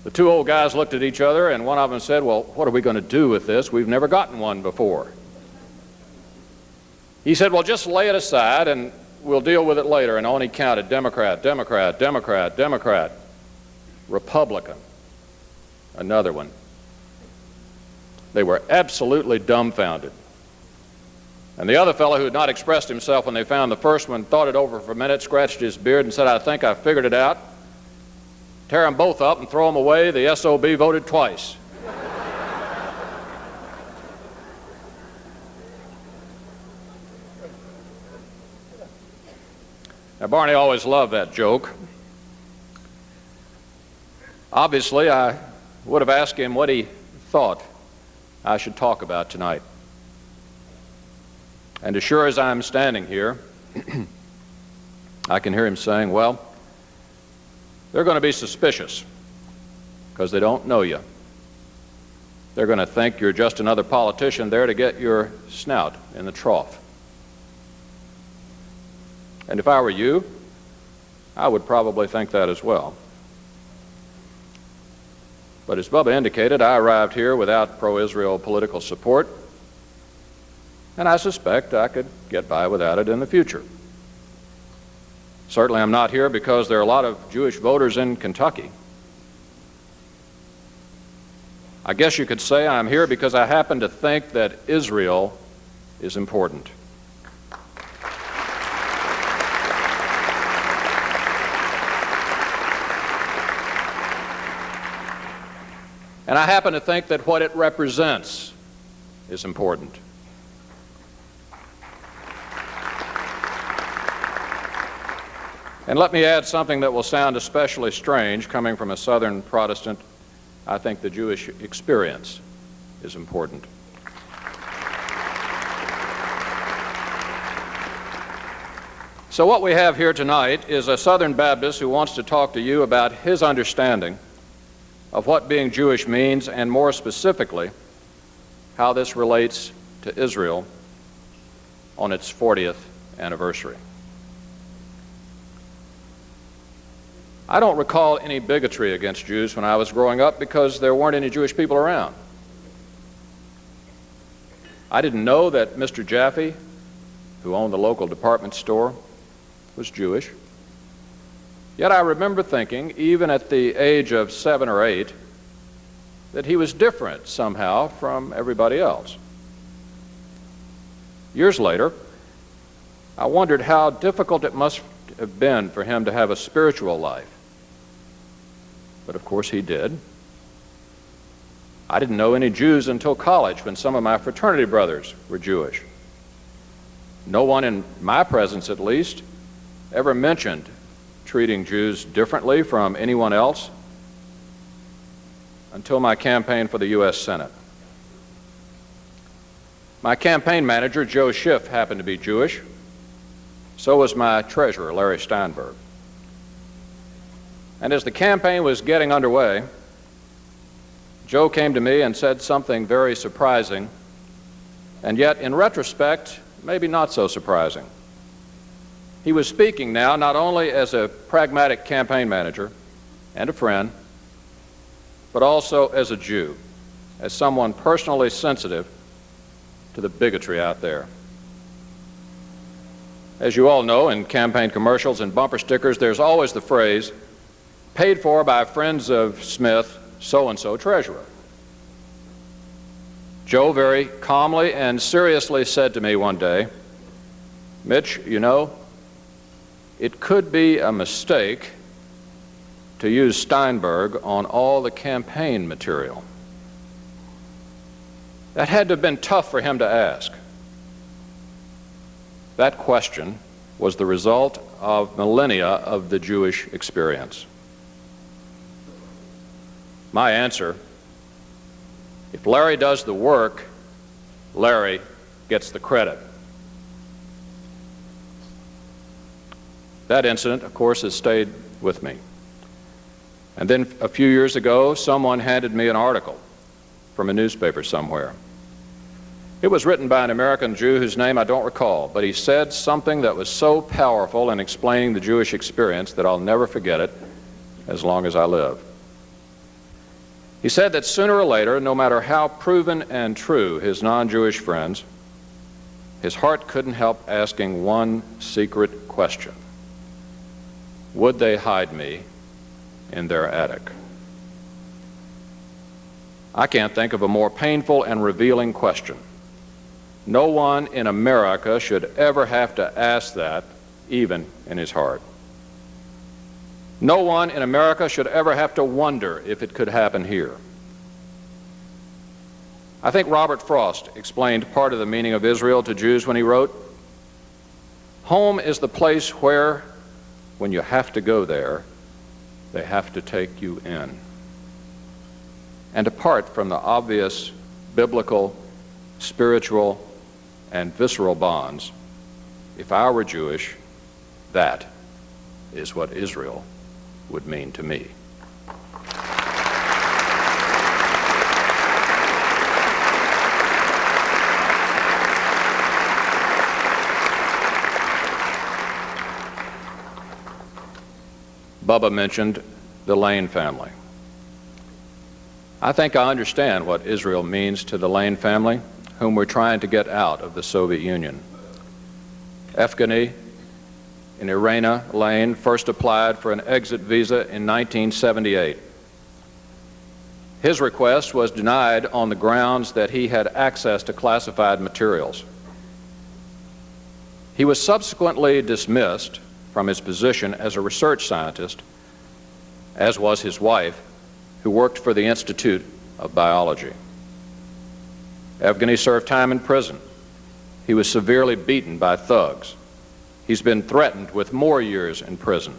The 2 old guys looked at each other, and one of them said, well, what are we going to do with this? We've never gotten one before. He said, well, just lay it aside and we'll deal with it later. And on he counted: Democrat, Democrat, Democrat, Democrat, Republican, another one. They were absolutely dumbfounded. And the other fellow, who had not expressed himself when they found the first one, thought it over for a minute, scratched his beard, and said, I think I figured it out. Tear them both up and throw them away. The SOB voted twice. Now, Barney always loved that joke. Obviously, I would have asked him what he thought I should talk about tonight. And as sure as I'm standing here, I can hear him saying, well, they're going to be suspicious because they don't know you. They're going to think you're just another politician there to get your snout in the trough. And if I were you, I would probably think that as well. But as Bubba indicated, I arrived here without pro-Israel political support, and I suspect I could get by without it in the future. Certainly I'm not here because there are a lot of Jewish voters in Kentucky. I guess you could say I'm here because I happen to think that Israel is important. And I happen to think that what it represents is important. And let me add something that will sound especially strange coming from a Southern Protestant. I think the Jewish experience is important. So what we have here tonight is a Southern Baptist who wants to talk to you about his understanding of what being Jewish means, and more specifically, how this relates to Israel on its 40th anniversary. I don't recall any bigotry against Jews when I was growing up because there weren't any Jewish people around. I didn't know that Mr. Jaffe, who owned the local department store, was Jewish. Yet I remember thinking, even at the age of 7 or 8, that he was different somehow from everybody else. Years later, I wondered how difficult it must have been for him to have a spiritual life. But of course he did. I didn't know any Jews until college, when some of my fraternity brothers were Jewish. No one, in my presence at least, ever mentioned treating Jews differently from anyone else until my campaign for the U.S. Senate. My campaign manager, Joe Schiff, happened to be Jewish. So was my treasurer, Larry Steinberg. And as the campaign was getting underway, Joe came to me and said something very surprising, and yet, in retrospect, maybe not so surprising. He was speaking now not only as a pragmatic campaign manager and a friend, but also as a Jew, as someone personally sensitive to the bigotry out there. As you all know, in campaign commercials and bumper stickers, there's always the phrase, "Paid for by friends of Smith, so-and-so treasurer." Joe very calmly and seriously said to me one day, "Mitch, you know, it could be a mistake to use Steinberg on all the campaign material." That had to have been tough for him to ask. That question was the result of millennia of the Jewish experience. My answer: if Larry does the work, Larry gets the credit. That incident, of course, has stayed with me. And then a few years ago, someone handed me an article from a newspaper somewhere. It was written by an American Jew whose name I don't recall, but he said something that was so powerful in explaining the Jewish experience that I'll never forget it as long as I live. He said that sooner or later, no matter how proven and true his non-Jewish friends, his heart couldn't help asking one secret question: would they hide me in their attic? I can't think of a more painful and revealing question. No one in America should ever have to ask that, even in his heart. No one in America should ever have to wonder if it could happen here. I think Robert Frost explained part of the meaning of Israel to Jews when he wrote, "Home is the place where, when you have to go there, they have to take you in." And apart from the obvious biblical, spiritual, and visceral bonds, if I were Jewish, that is what Israel would mean to me. Bubba mentioned the Lane family. I think I understand what Israel means to the Lane family, whom we're trying to get out of the Soviet Union. Evgeny in Irena Lane first applied for an exit visa in 1978. His request was denied on the grounds that he had access to classified materials. He was subsequently dismissed from his position as a research scientist, as was his wife, who worked for the Institute of Biology. Evgeny served time in prison. He was severely beaten by thugs. He's been threatened with more years in prison.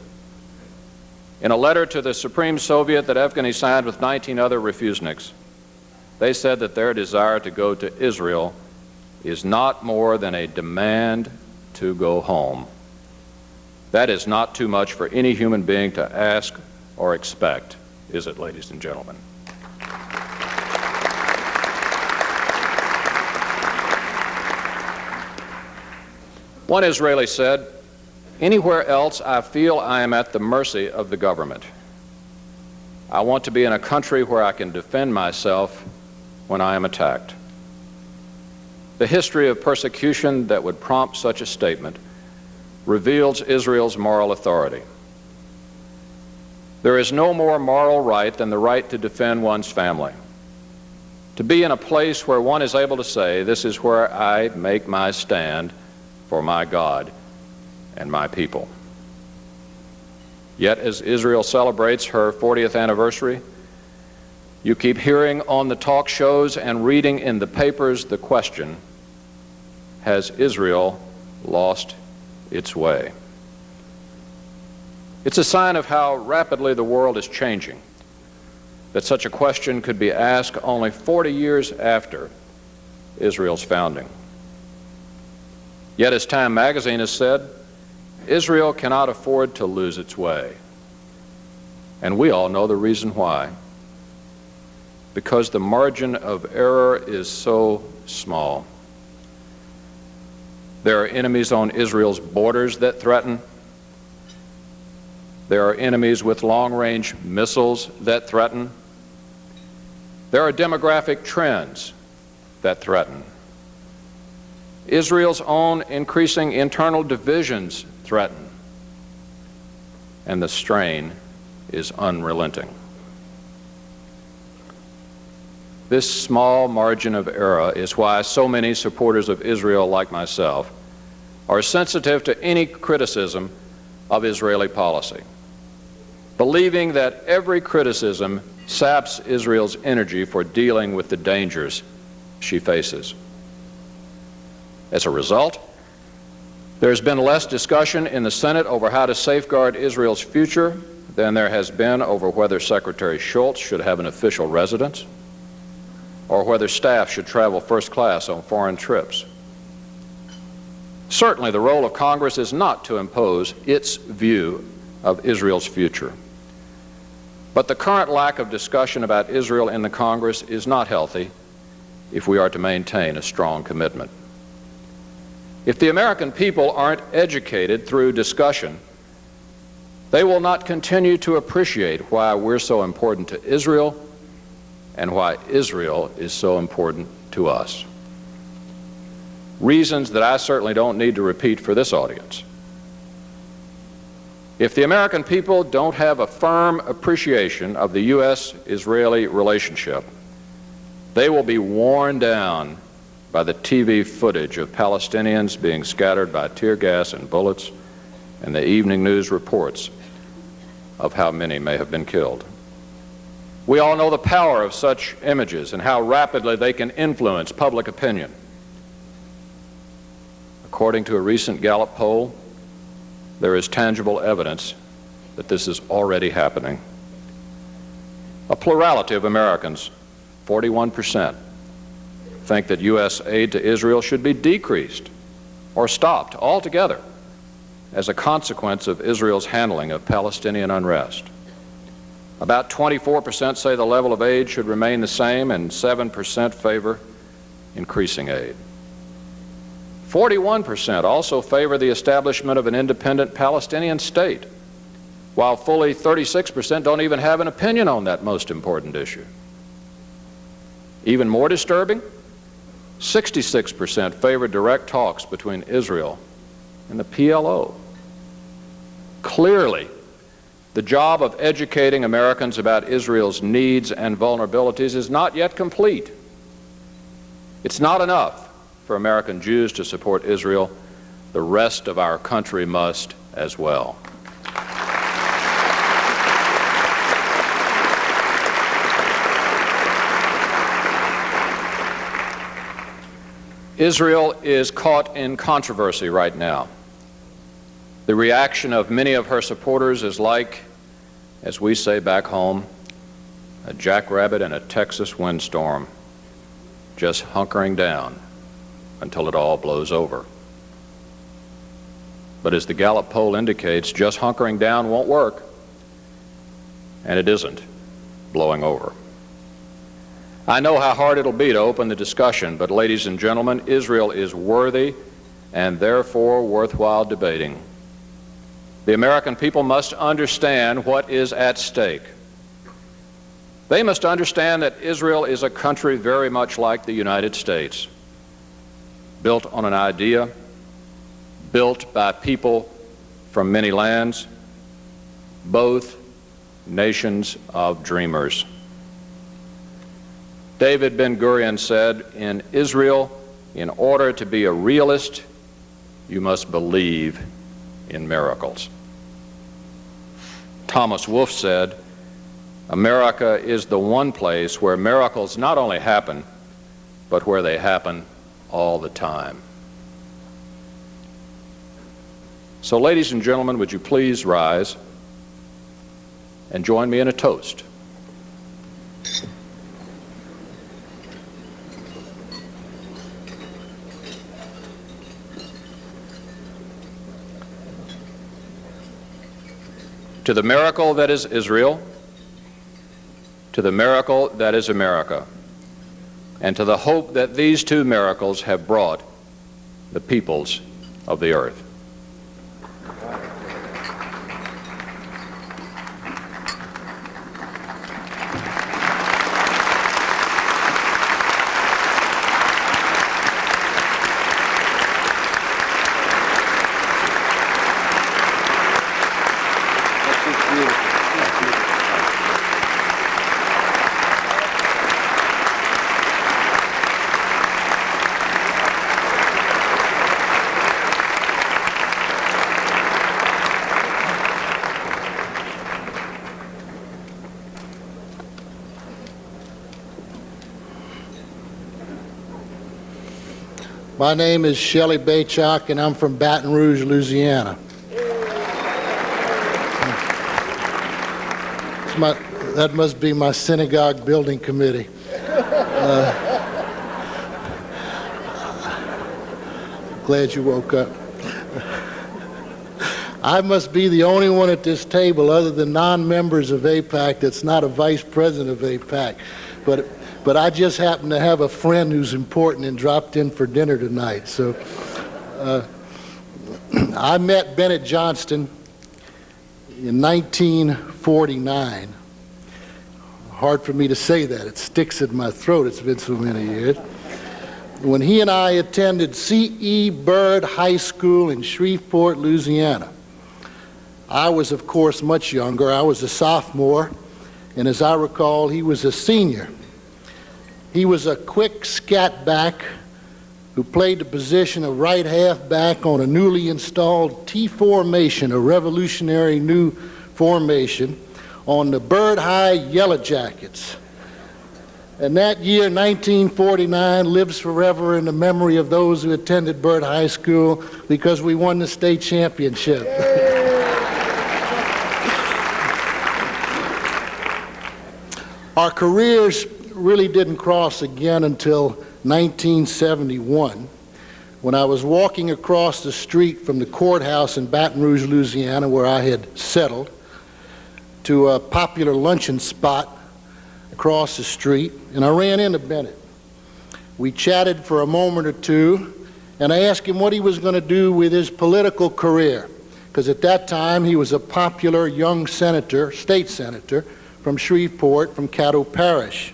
In a letter to the Supreme Soviet that Evgeny signed with 19 other refuseniks, they said that their desire to go to Israel is not more than a demand to go home. That is not too much for any human being to ask or expect, is it, ladies and gentlemen? One Israeli said, "Anywhere else I feel I am at the mercy of the government. I want to be in a country where I can defend myself when I am attacked." The history of persecution that would prompt such a statement reveals Israel's moral authority. There is no more moral right than the right to defend one's family, to be in a place where one is able to say, "This is where I make my stand for my God and my people." Yet as Israel celebrates her 40th anniversary, you keep hearing on the talk shows and reading in the papers the question, has Israel lost its way? It's a sign of how rapidly the world is changing that such a question could be asked only 40 years after Israel's founding. Yet as Time magazine has said, Israel cannot afford to lose its way. And we all know the reason why. Because the margin of error is so small. There are enemies on Israel's borders that threaten. There are enemies with long-range missiles that threaten. There are demographic trends that threaten. Israel's own increasing internal divisions threaten. And the strain is unrelenting. This small margin of error is why so many supporters of Israel, like myself, are sensitive to any criticism of Israeli policy, believing that every criticism saps Israel's energy for dealing with the dangers she faces. As a result, there has been less discussion in the Senate over how to safeguard Israel's future than there has been over whether Secretary Schultz should have an official residence or whether staff should travel first class on foreign trips. Certainly, the role of Congress is not to impose its view of Israel's future. But the current lack of discussion about Israel in the Congress is not healthy if we are to maintain a strong commitment. If the American people aren't educated through discussion, they will not continue to appreciate why we're so important to Israel and why Israel is so important to us. Reasons that I certainly don't need to repeat for this audience. If the American people don't have a firm appreciation of the U.S.-Israeli relationship, they will be worn down by the TV footage of Palestinians being scattered by tear gas and bullets and the evening news reports of how many may have been killed. We all know the power of such images and how rapidly they can influence public opinion. According to a recent Gallup poll, there is tangible evidence that this is already happening. A plurality of Americans, 41%, think that U.S. aid to Israel should be decreased or stopped altogether as a consequence of Israel's handling of Palestinian unrest. About 24% say the level of aid should remain the same, and 7% favor increasing aid. 41% also favor the establishment of an independent Palestinian state, while fully 36% don't even have an opinion on that most important issue. Even more disturbing, 66% favor direct talks between Israel and the PLO. Clearly, the job of educating Americans about Israel's needs and vulnerabilities is not yet complete. It's not enough for American Jews to support Israel. The rest of our country must as well. Israel is caught in controversy right now. The reaction of many of her supporters is like, as we say back home, a jackrabbit in a Texas windstorm, just hunkering down until it all blows over. But as the Gallup poll indicates, just hunkering down won't work, and it isn't blowing over. I know how hard it'll be to open the discussion, but ladies and gentlemen, Israel is worthy and therefore worthwhile debating. The American people must understand what is at stake. They must understand that Israel is a country very much like the United States, built on an idea, built by people from many lands, both nations of dreamers. David Ben-Gurion said, in Israel, in order to be a realist, you must believe in miracles. Thomas Wolfe said, America is the one place where miracles not only happen, but where they happen all the time. So, ladies and gentlemen, would you please rise and join me in a toast? To the miracle that is Israel, to the miracle that is America, and to the hope that these two miracles have brought the peoples of the earth. My name is Shelley Baychok, and I'm from Baton Rouge, Louisiana. That must be my synagogue building committee. Glad you woke up. I must be the only one at this table, other than non-members of AIPAC, that's not a vice president of AIPAC. But I just happen to have a friend who's important and dropped in for dinner tonight. So I met Bennett Johnston in 1949. Hard for me to say that. It sticks in my throat. It's been so many years. When he and I attended C.E. Byrd High School in Shreveport, Louisiana. I was, of course, much younger. I was a sophomore, and as I recall, he was a senior. He was a quick scat back who played the position of right halfback on a newly installed T formation, a revolutionary new formation, on the Byrd High Yellow Jackets. And that year, 1949, lives forever in the memory of those who attended Byrd High School because we won the state championship. Our careers really didn't cross again until 1971, when I was walking across the street from the courthouse in Baton Rouge, Louisiana, where I had settled, to a popular luncheon spot across the street, and I ran into Bennett. We chatted for a moment or two, and I asked him what he was going to do with his political career, because at that time he was a popular young senator, state senator, from Shreveport, from Caddo Parish.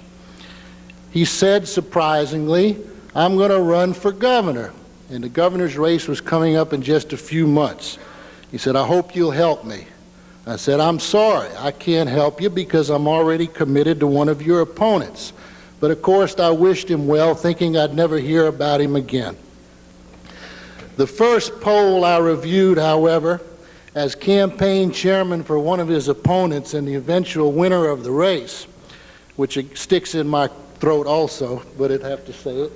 He said, surprisingly, I'm going to run for governor. And the governor's race was coming up in just a few months. He said, "I hope you'll help me." I said, "I'm sorry, I can't help you because I'm already committed to one of your opponents." But of course, I wished him well, thinking I'd never hear about him again. The first poll I reviewed, however, as campaign chairman for one of his opponents and the eventual winner of the race, which sticks in my throat also, but I'd have to say it,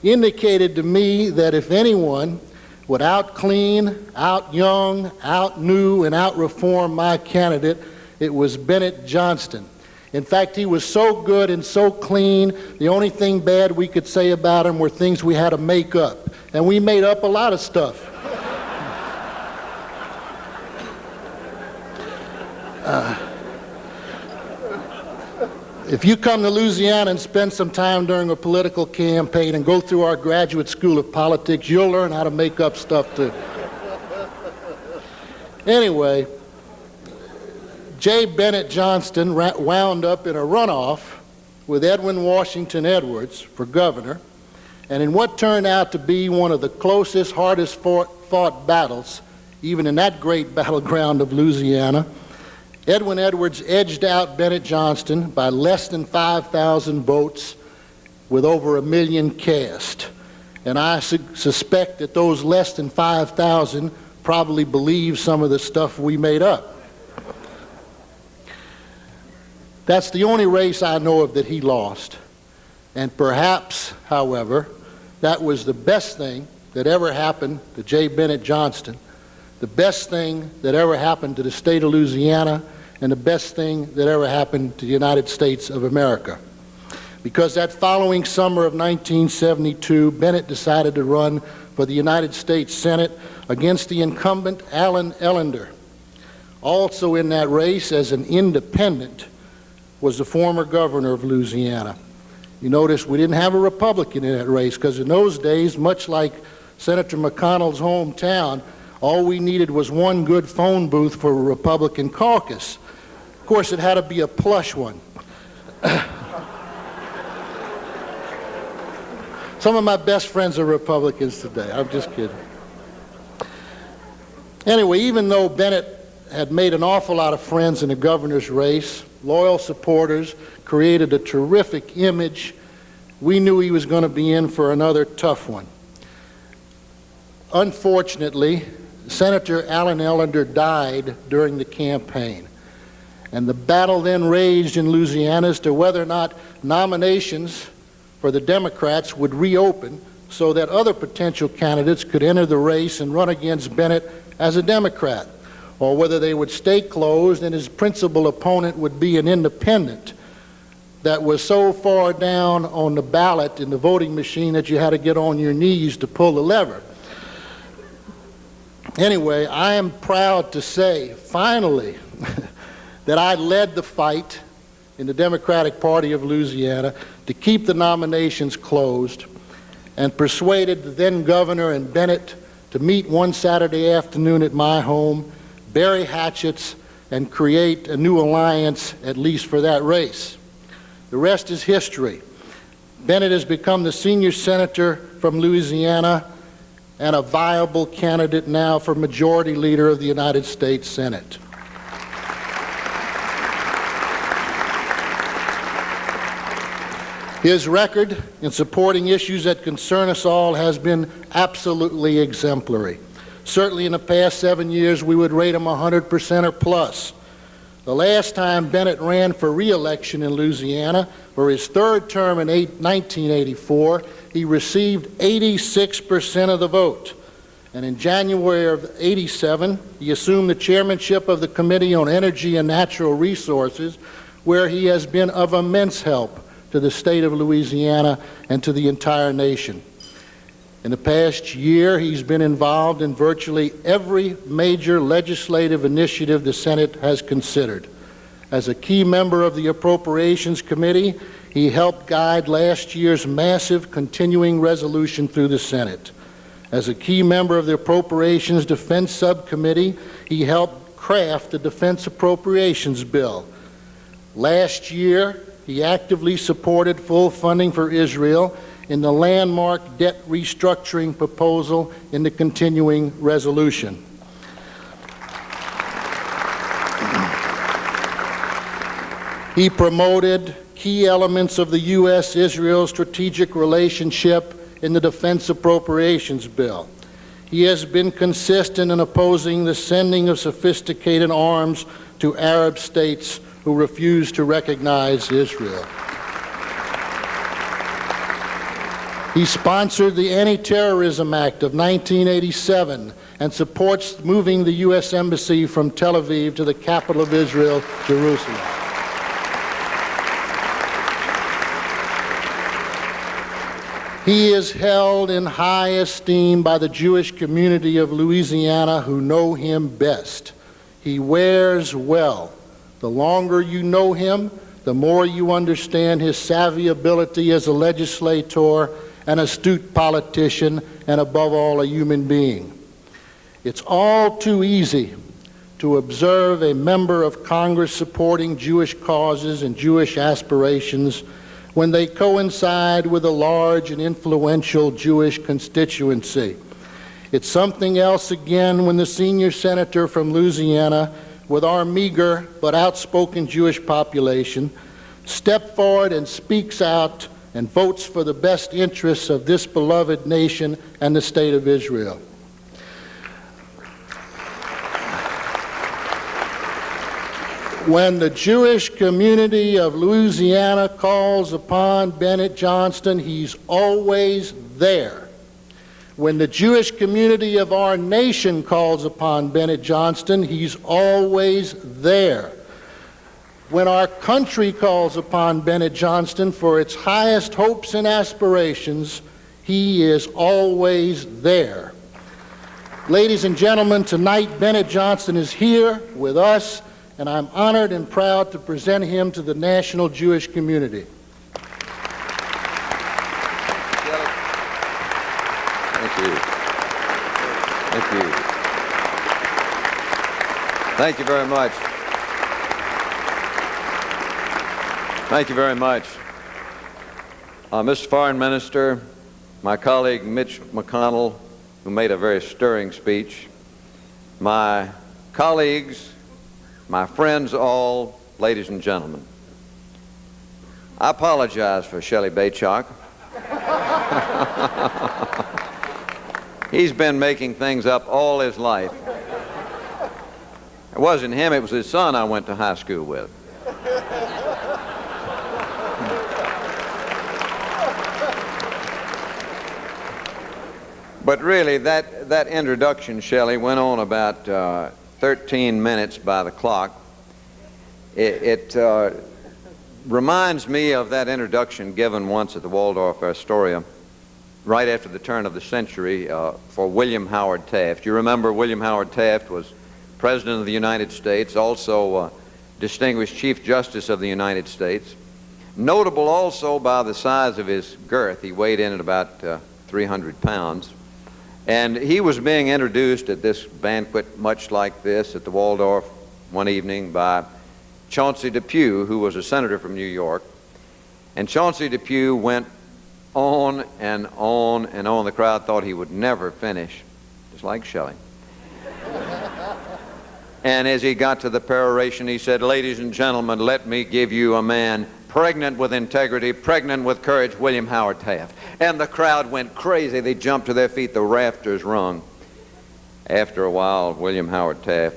indicated to me that if anyone would out-clean, out-young, out-new, and out-reform my candidate, it was Bennett Johnston. In fact, he was so good and so clean, the only thing bad we could say about him were things we had to make up. And we made up a lot of stuff. If you come to Louisiana and spend some time during a political campaign and go through our graduate school of politics, you'll learn how to make up stuff too. Anyway, J. Bennett Johnston wound up in a runoff with Edwin Washington Edwards for governor, and in what turned out to be one of the closest, hardest fought battles, even in that great battleground of Louisiana, Edwin Edwards edged out Bennett Johnston by less than 5,000 votes with over 1 million cast. And I suspect that those less than 5,000 probably believe some of the stuff we made up. That's the only race I know of that he lost. And perhaps, however, that was the best thing that ever happened to J. Bennett Johnston, the best thing that ever happened to the state of Louisiana, and the best thing that ever happened to the United States of America. Because that following summer of 1972, Bennett decided to run for the United States Senate against the incumbent Allen Ellender. Also in that race as an independent was the former governor of Louisiana. You notice we didn't have a Republican in that race because in those days, much like Senator McConnell's hometown, all we needed was one good phone booth for a Republican caucus. Of course, it had to be a plush one. Some of my best friends are Republicans today. I'm just kidding. Anyway, even though Bennett had made an awful lot of friends in the governor's race, loyal supporters, created a terrific image, we knew he was going to be in for another tough one. Unfortunately, Senator Allen Ellender died during the campaign. And the battle then raged in Louisiana as to whether or not nominations for the Democrats would reopen so that other potential candidates could enter the race and run against Bennett as a Democrat, or whether they would stay closed and his principal opponent would be an independent that was so far down on the ballot in the voting machine that you had to get on your knees to pull the lever. Anyway, I am proud to say, finally, that I led the fight in the Democratic Party of Louisiana to keep the nominations closed and persuaded the then governor and Bennett to meet one Saturday afternoon at my home, bury hatchets, and create a new alliance, at least for that race. The rest is history. Bennett has become the senior senator from Louisiana and a viable candidate now for Majority Leader of the United States Senate. His record in supporting issues that concern us all has been absolutely exemplary. Certainly in the past 7 years, we would rate him 100% or plus. The last time Bennett ran for re-election in Louisiana, for his third term in 1984, he received 86% of the vote. And in January of '87, he assumed the chairmanship of the Committee on Energy and Natural Resources, where he has been of immense help to the state of Louisiana and to the entire nation. In the past year, he's been involved in virtually every major legislative initiative the Senate has considered. As a key member of the Appropriations Committee, he helped guide last year's massive continuing resolution through the Senate. As a key member of the Appropriations Defense Subcommittee, he helped craft the Defense Appropriations Bill. Last year, he actively supported full funding for Israel in the landmark debt restructuring proposal in the continuing resolution. He promoted key elements of the U.S.-Israel strategic relationship in the Defense Appropriations Bill. He has been consistent in opposing the sending of sophisticated arms to Arab states who refuse to recognize Israel. He sponsored the Anti-Terrorism Act of 1987 and supports moving the U.S. Embassy from Tel Aviv to the capital of Israel, Jerusalem. He is held in high esteem by the Jewish community of Louisiana who know him best. He wears well. The longer you know him, the more you understand his savvy ability as a legislator, an astute politician, and above all, a human being. It's all too easy to observe a member of Congress supporting Jewish causes and Jewish aspirations when they coincide with a large and influential Jewish constituency. It's something else again when the senior senator from Louisiana, with our meager but outspoken Jewish population, steps forward and speaks out and votes for the best interests of this beloved nation and the state of Israel. When the Jewish community of Louisiana calls upon Bennett Johnston, he's always there. When the Jewish community of our nation calls upon Bennett Johnston, he's always there. When our country calls upon Bennett Johnston for its highest hopes and aspirations, he is always there. Ladies and gentlemen, tonight Bennett Johnston is here with us, and I'm honored and proud to present him to the national Jewish community. Thank you. Thank you. Thank you very much. Thank you very much. Mr. Foreign Minister, my colleague Mitch McConnell, who made a very stirring speech, my colleagues, my friends all, ladies and gentlemen, I apologize for Shelley Baychok. He's been making things up all his life. It wasn't him, it was his son I went to high school with. But really, that introduction, Shelley, went on about 13 minutes by the clock. It reminds me of that introduction given once at the Waldorf Astoria right after the turn of the century for William Howard Taft. You remember William Howard Taft was President of the United States, also Distinguished Chief Justice of the United States. Notable also by the size of his girth. He weighed in at about 300 pounds. And he was being introduced at this banquet, much like this, at the Waldorf one evening by Chauncey Depew, who was a senator from New York. And Chauncey Depew went on and on and on. The crowd thought he would never finish, just like Shelley. And as he got to the peroration, he said, "Ladies and gentlemen, let me give you a man pregnant with integrity, pregnant with courage, William Howard Taft." And the crowd went crazy. They jumped to their feet. The rafters rung. After a while, William Howard Taft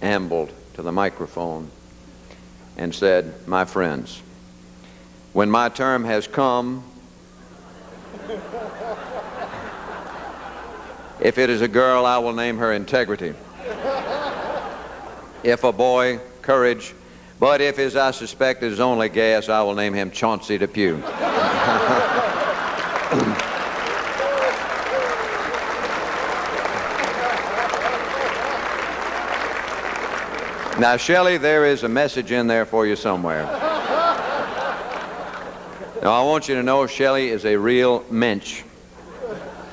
ambled to the microphone and said, "My friends, when my term has come, if it is a girl, I will name her integrity. If a boy, courage. But if, as I suspect, it is only gas, I will name him Chauncey Depew." Now, Shelley, there is a message in there for you somewhere. Now, I want you to know Shelley is a real mensch.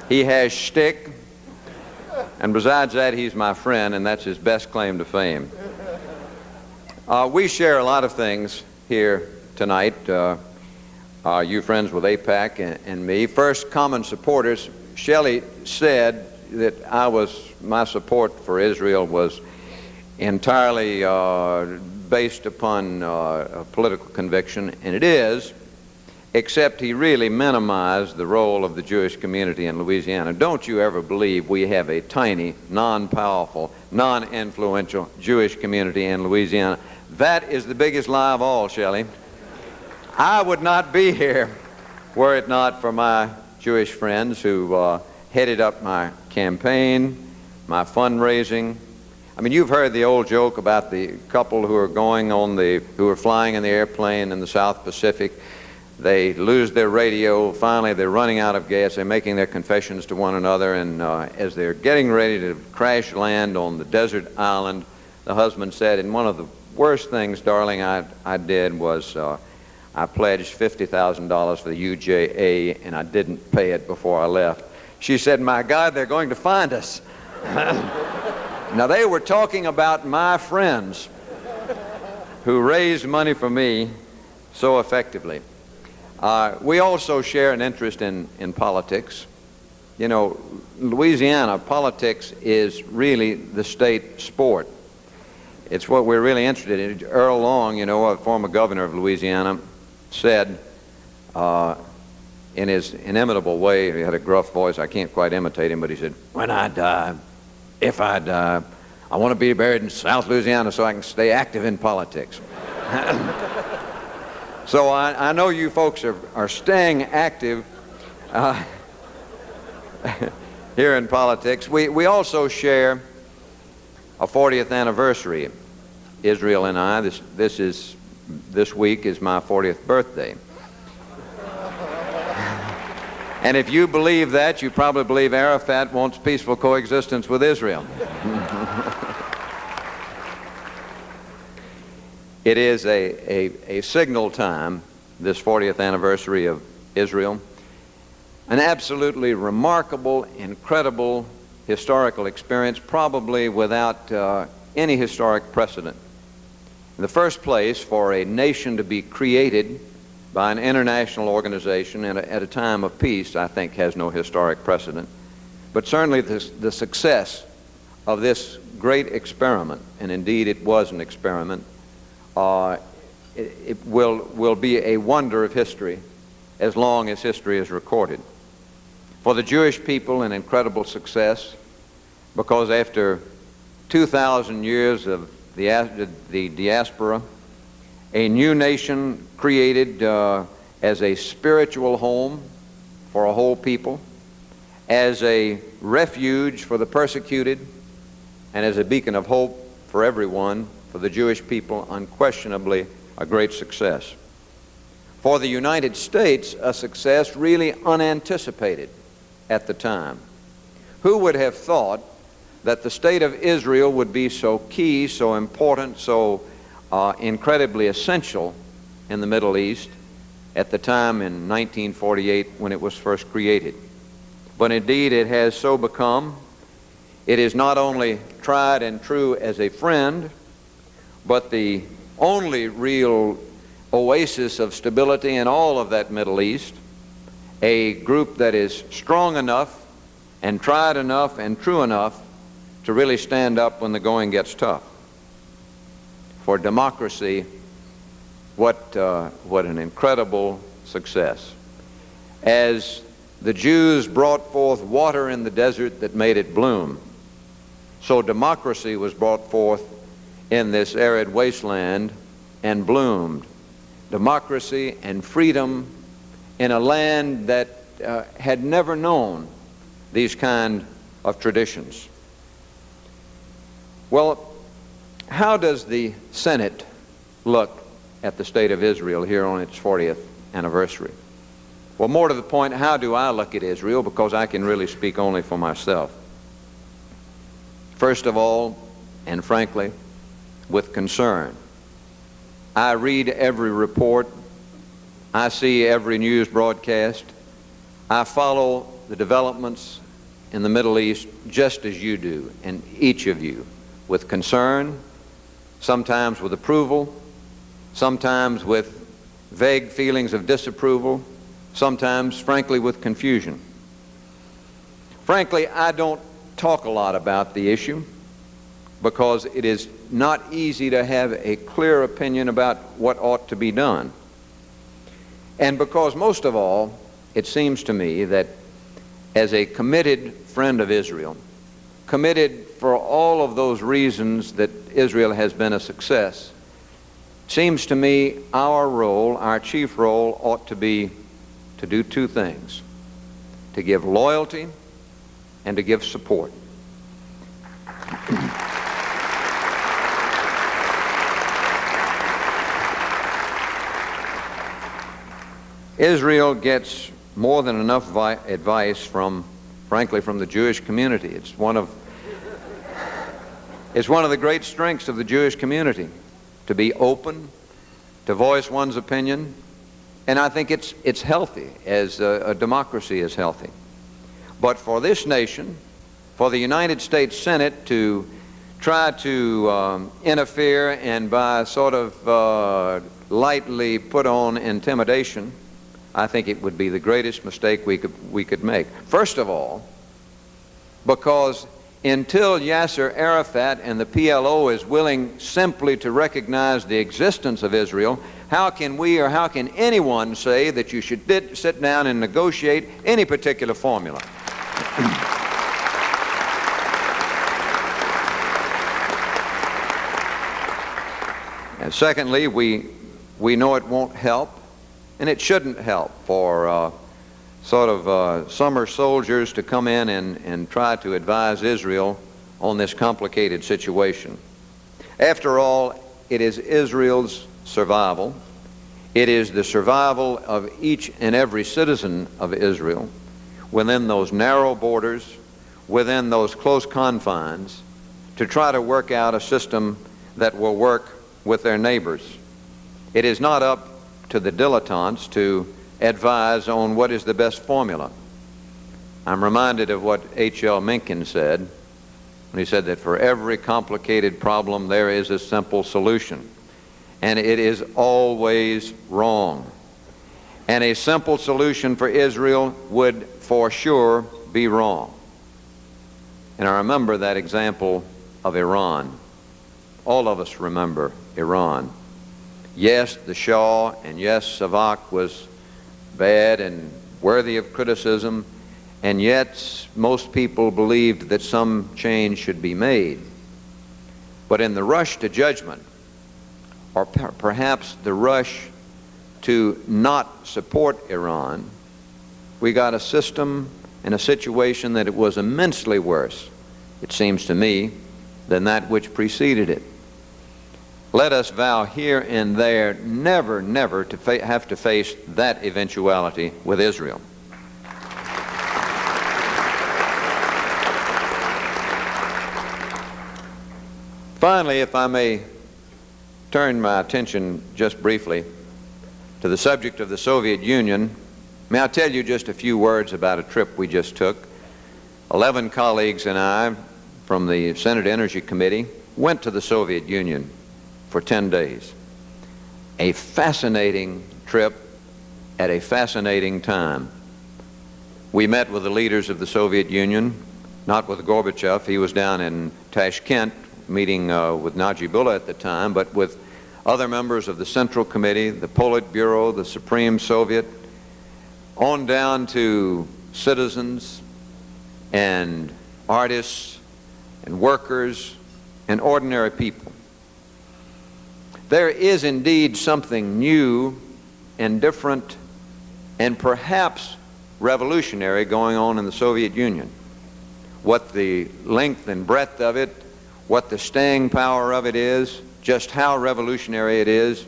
He has shtick, and besides that, he's my friend, and that's his best claim to fame. We share a lot of things here tonight, you friends with AIPAC and me. First, common supporters. Shelley said that my support for Israel was entirely based upon a political conviction, and it is, except he really minimized the role of the Jewish community in Louisiana. Don't you ever believe we have a tiny, non-powerful, non-influential Jewish community in Louisiana. That is the biggest lie of all, Shelley. I would not be here were it not for my Jewish friends who headed up my campaign, my fundraising. I mean, you've heard the old joke about the couple who are flying in the airplane in the South Pacific. They lose their radio. Finally, they're running out of gas. They're making their confessions to one another, and as they're getting ready to crash land on the desert island, the husband said, "And one of the worst things, darling, I did was I pledged $50,000 for the UJA, and I didn't pay it before I left." She said, "My God, they're going to find us." Now, they were talking about my friends who raised money for me so effectively. We also share an interest in politics. You know, Louisiana politics is really the state sport. It's what we're really interested in. Earl Long, you know, a former governor of Louisiana, said in his inimitable way, he had a gruff voice, I can't quite imitate him, but he said, "When I die, if I die, I want to be buried in South Louisiana so I can stay active in politics." So I know you folks are staying active here in politics. We also share a 40th anniversary, Israel and I. This week is my 40th birthday. And if you believe that, you probably believe Arafat wants peaceful coexistence with Israel. It is a signal time, this 40th anniversary of Israel, an absolutely remarkable, incredible historical experience, probably without any historic precedent. In the first place, for a nation to be created by an international organization at a time of peace, I think has no historic precedent. But certainly the success of this great experiment, and indeed it was an experiment, it will be a wonder of history as long as history is recorded. For the Jewish people, an incredible success, because after 2,000 years of the diaspora, a new nation created as a spiritual home for a whole people, as a refuge for the persecuted, and as a beacon of hope for everyone, for the Jewish people, unquestionably a great success. For the United States, a success really unanticipated at the time. Who would have thought that the state of Israel would be so key, so important, so incredibly essential in the Middle East at the time in 1948 when it was first created? But indeed it has so become. It is not only tried and true as a friend, but the only real oasis of stability in all of that Middle East, a group that is strong enough and tried enough and true enough to really stand up when the going gets tough. For democracy, what an incredible success. As the Jews brought forth water in the desert that made it bloom, so democracy was brought forth in this arid wasteland and bloomed. Democracy and freedom in a land that had never known these kind of traditions. Well, how does the Senate look at the state of Israel here on its 40th anniversary? Well, more to the point, how do I look at Israel? Because I can really speak only for myself. First of all, and frankly, with concern. I read every report. I see every news broadcast. I follow the developments in the Middle East just as you do, and each of you, with concern, sometimes with approval, sometimes with vague feelings of disapproval, sometimes, frankly, with confusion. Frankly, I don't talk a lot about the issue. because it is not easy to have a clear opinion about what ought to be done. And because, most of all, it seems to me that as a committed friend of Israel, committed for all of those reasons that Israel has been a success, seems to me our role, our chief role, ought to be to do two things: to give loyalty and to give support. Israel gets more than enough advice from, frankly, from the Jewish community. It's one of the great strengths of the Jewish community, to be open, to voice one's opinion, and I think it's healthy, as a democracy is healthy. But for this nation, for the United States Senate to try to interfere and by sort of lightly put on intimidation, I think it would be the greatest mistake we could make. First of all, because until Yasser Arafat and the PLO is willing simply to recognize the existence of Israel, how can we or how can anyone say that you should sit down and negotiate any particular formula? And secondly, we know it won't help, and it shouldn't help for summer soldiers to come in and try to advise Israel on this complicated situation. After all, it is Israel's survival. It is the survival of each and every citizen of Israel within those narrow borders, within those close confines, to try to work out a system that will work with their neighbors. It is not up to the dilettantes to advise on what is the best formula. I'm reminded of what H.L. Mencken said when he said that for every complicated problem there is a simple solution, and it is always wrong. And a simple solution for Israel would for sure be wrong. And I remember that example of Iran. All of us remember Iran. Yes, the Shah, and yes, Savak was bad and worthy of criticism, and yet most people believed that some change should be made. But in the rush to judgment, or perhaps the rush to not support Iran, we got a system and a situation that it was immensely worse, it seems to me, than that which preceded it. Let us vow here and there never, never to have to face that eventuality with Israel. Finally, if I may turn my attention just briefly to the subject of the Soviet Union, may I tell you just a few words about a trip we just took. 11 colleagues and I from the Senate Energy Committee went to the Soviet Union for 10 days. A fascinating trip at a fascinating time. We met with the leaders of the Soviet Union, not with Gorbachev. He was down in Tashkent meeting with Najibullah at the time, but with other members of the Central Committee, the Politburo, the Supreme Soviet, on down to citizens and artists and workers and ordinary people. There is indeed something new and different and perhaps revolutionary going on in the Soviet Union. What the length and breadth of it, what the staying power of it is, just how revolutionary it is,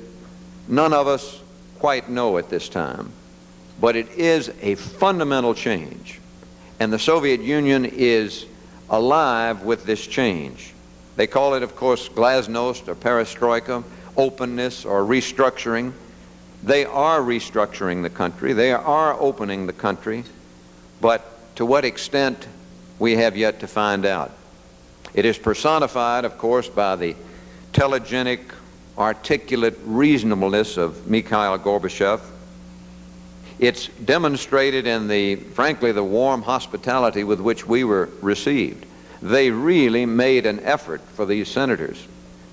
none of us quite know at this time. But it is a fundamental change, and the Soviet Union is alive with this change. They call it, of course, glasnost or perestroika, openness or restructuring. They are restructuring the country. They are opening the country. But to what extent, we have yet to find out. It is personified, of course, by the telegenic, articulate reasonableness of Mikhail Gorbachev. It's demonstrated in frankly, the warm hospitality with which we were received. they really made an effort for these senators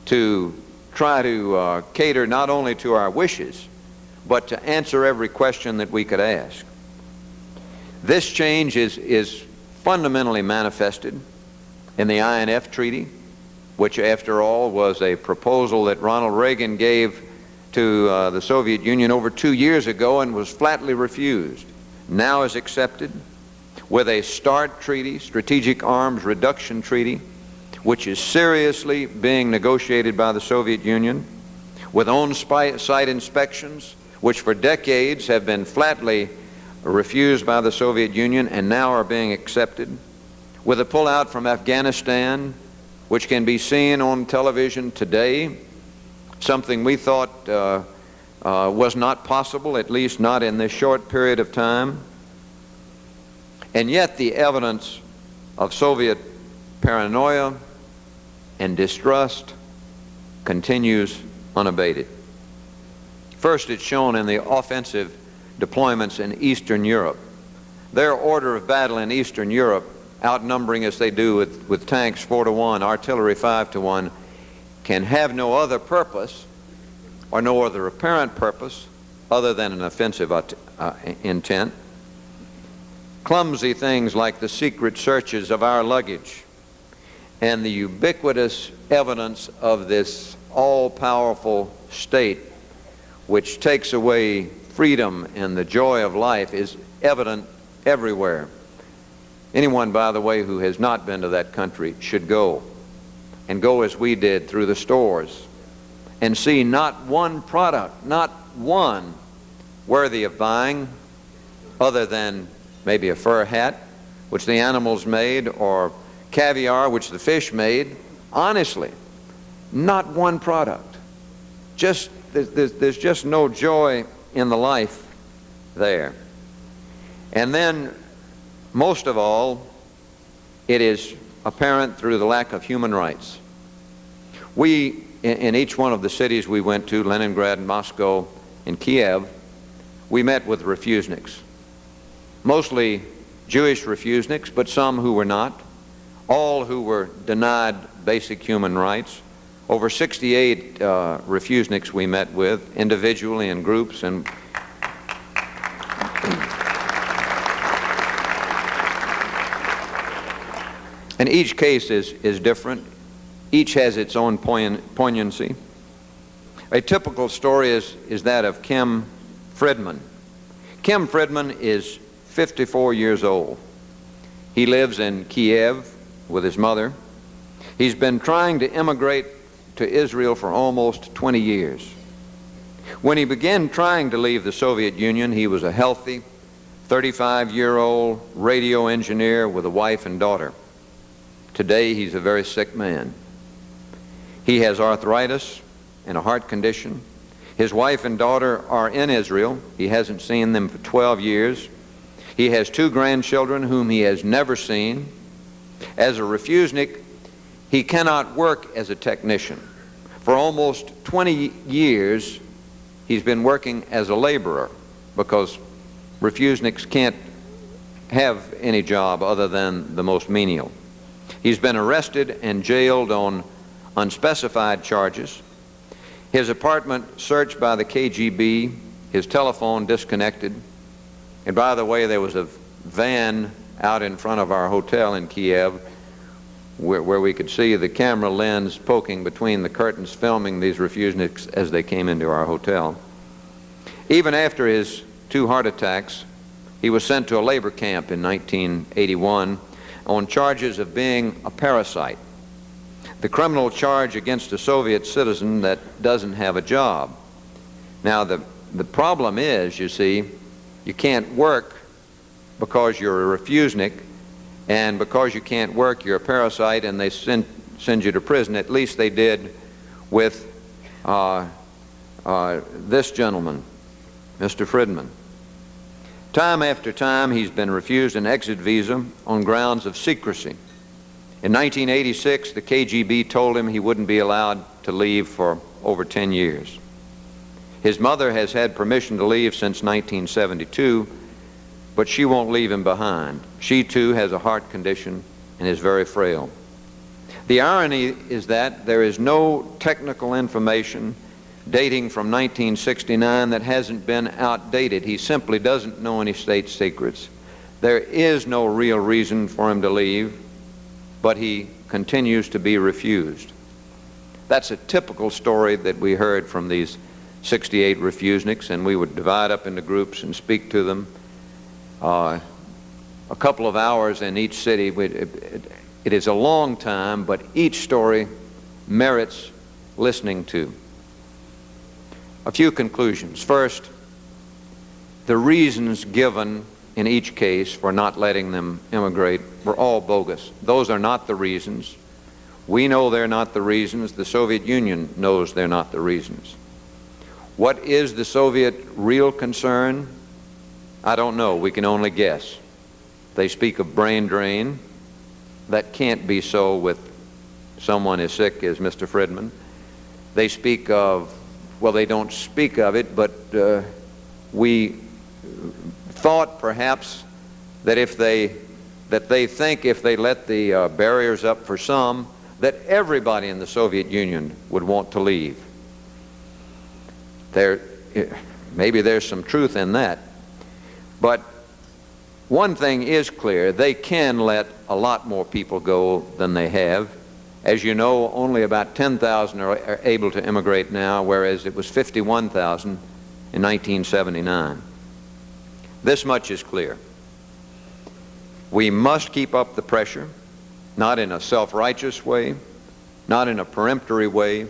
to try to cater not only to our wishes, but to answer every question that we could ask. This change is fundamentally manifested in the INF Treaty, which after all was a proposal that Ronald Reagan gave to the Soviet Union over 2 years ago and was flatly refused, now is accepted, with a START treaty, Strategic Arms Reduction Treaty, which is seriously being negotiated by the Soviet Union, with on-site inspections, which for decades have been flatly refused by the Soviet Union and now are being accepted, with a pullout from Afghanistan, which can be seen on television today, something we thought was not possible, at least not in this short period of time. And yet the evidence of Soviet paranoia and distrust continues unabated. First, it's shown in the offensive deployments in Eastern Europe. Their order of battle in Eastern Europe, outnumbering as they do with tanks 4-to-1, artillery 5-to-1, can have no other purpose or no other apparent purpose other than an offensive intent. Clumsy things like the secret searches of our luggage and the ubiquitous evidence of this all-powerful state which takes away freedom and the joy of life is evident everywhere. Anyone, by the way, who has not been to that country should go, and go as we did through the stores, and see not one product, not one worthy of buying, other than maybe a fur hat, which the animals made, or caviar, which the fish made. Honestly, not one product. There's just no joy in the life there. And then, most of all, it is apparent through the lack of human rights. We, in each one of the cities we went to, Leningrad, Moscow, and Kiev, we met with refuseniks. Mostly Jewish refuseniks, but some who were not. All who were denied basic human rights. Over 68 refuseniks we met with, individually and groups, and each case is different. Each has its own poignancy. A typical story is that of Kim Friedman. Kim Friedman is 54 years old. He lives in Kiev with his mother. He's been trying to immigrate to Israel for almost 20 years. When he began trying to leave the Soviet Union, he was a healthy 35-year-old radio engineer with a wife and daughter. Today, he's a very sick man. He has arthritis and a heart condition. His wife and daughter are in Israel. He hasn't seen them for 12 years. He has 2 grandchildren whom he has never seen. As a refusenik, he cannot work as a technician. For almost 20 years, he's been working as a laborer because refuseniks can't have any job other than the most menial. He's been arrested and jailed on unspecified charges. His apartment searched by the KGB, his telephone disconnected. And by the way, there was a van out in front of our hotel in Kiev where we could see the camera lens poking between the curtains filming these refuseniks as they came into our hotel. Even after his 2 heart attacks, he was sent to a labor camp in 1981 on charges of being a parasite, the criminal charge against a Soviet citizen that doesn't have a job. Now, the problem is, you see, you can't work because you're a refusenik, and because you can't work, you're a parasite, and they send you to prison. At least they did with this gentleman, Mr. Friedman. Time after time, he's been refused an exit visa on grounds of secrecy. In 1986, the KGB told him he wouldn't be allowed to leave for over 10 years. His mother has had permission to leave since 1972, but she won't leave him behind. She too has a heart condition and is very frail. The irony is that there is no technical information dating from 1969 that hasn't been outdated. He simply doesn't know any state secrets. There is no real reason for him to leave, but he continues to be refused. That's a typical story that we heard from these 68 refuseniks, and we would divide up into groups and speak to them. A couple of hours in each city. It is a long time, but each story merits listening to. A few conclusions. First, the reasons given in each case for not letting them immigrate were all bogus. Those are not the reasons. We know they're not the reasons. The Soviet Union knows they're not the reasons. What is the Soviet real concern? I don't know. We can only guess. They speak of brain drain. That can't be so with someone as sick as Mr. Friedman. They speak of, well, they don't speak of it, but we thought perhaps that they think if they let the barriers up for some, that everybody in the Soviet Union would want to leave. Maybe there's some truth in that, but one thing is clear: they can let a lot more people go than they have. As you know, only about 10,000 are able to immigrate now, whereas it was 51,000 in 1979. This much is clear. We must keep up the pressure, not in a self-righteous way, not in a peremptory way,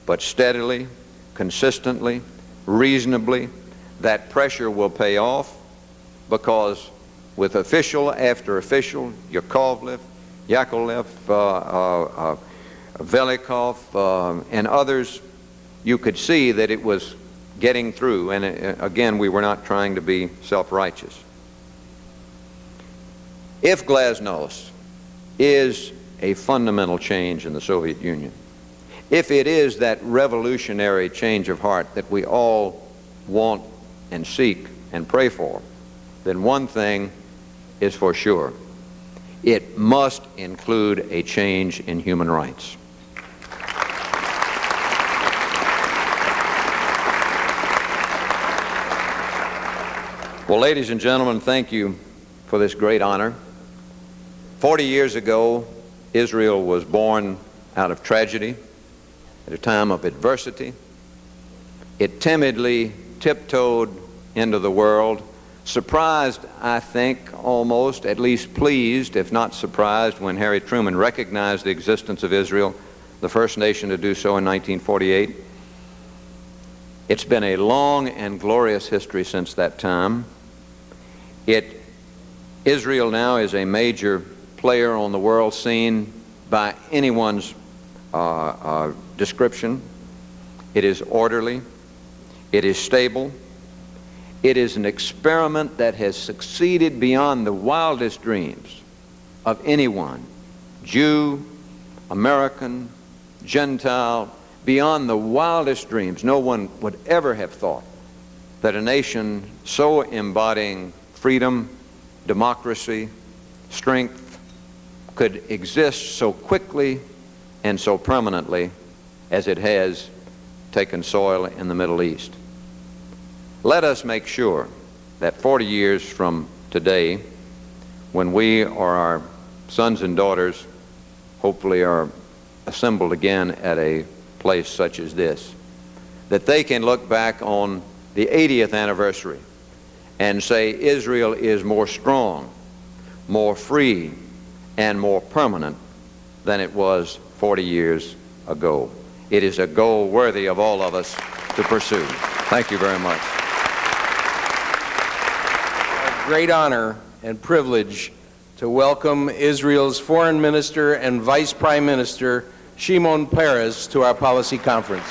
but steadily, consistently, reasonably. That pressure will pay off, because with official after official, Yakovlev, Velikov, and others, you could see that it was getting through. And again, we were not trying to be self-righteous. If glasnost is a fundamental change in the Soviet Union, if it is that revolutionary change of heart that we all want and seek and pray for, then one thing is for sure: it must include a change in human rights. Well, ladies and gentlemen, thank you for this great honor. 40 years ago, Israel was born out of tragedy, at a time of adversity. It timidly tiptoed into the world, surprised, I think, almost, at least pleased, if not surprised, when Harry Truman recognized the existence of Israel, the first nation to do so in 1948. It's been a long and glorious history since that time. Israel now is a major player on the world scene by anyone's description. It is orderly. It is stable. It is an experiment that has succeeded beyond the wildest dreams of anyone, Jew, American, Gentile, beyond the wildest dreams. No one would ever have thought that a nation so embodying freedom, democracy, strength could exist so quickly and so permanently as it has taken soil in the Middle East. Let us make sure that 40 years from today, when we or our sons and daughters hopefully are assembled again at a place such as this, that they can look back on the 80th anniversary and say Israel is more strong, more free, and more permanent than it was 40 years ago. It is a goal worthy of all of us to pursue. Thank you very much. Great honor and privilege to welcome Israel's Foreign Minister and Vice Prime Minister Shimon Peres to our policy conference.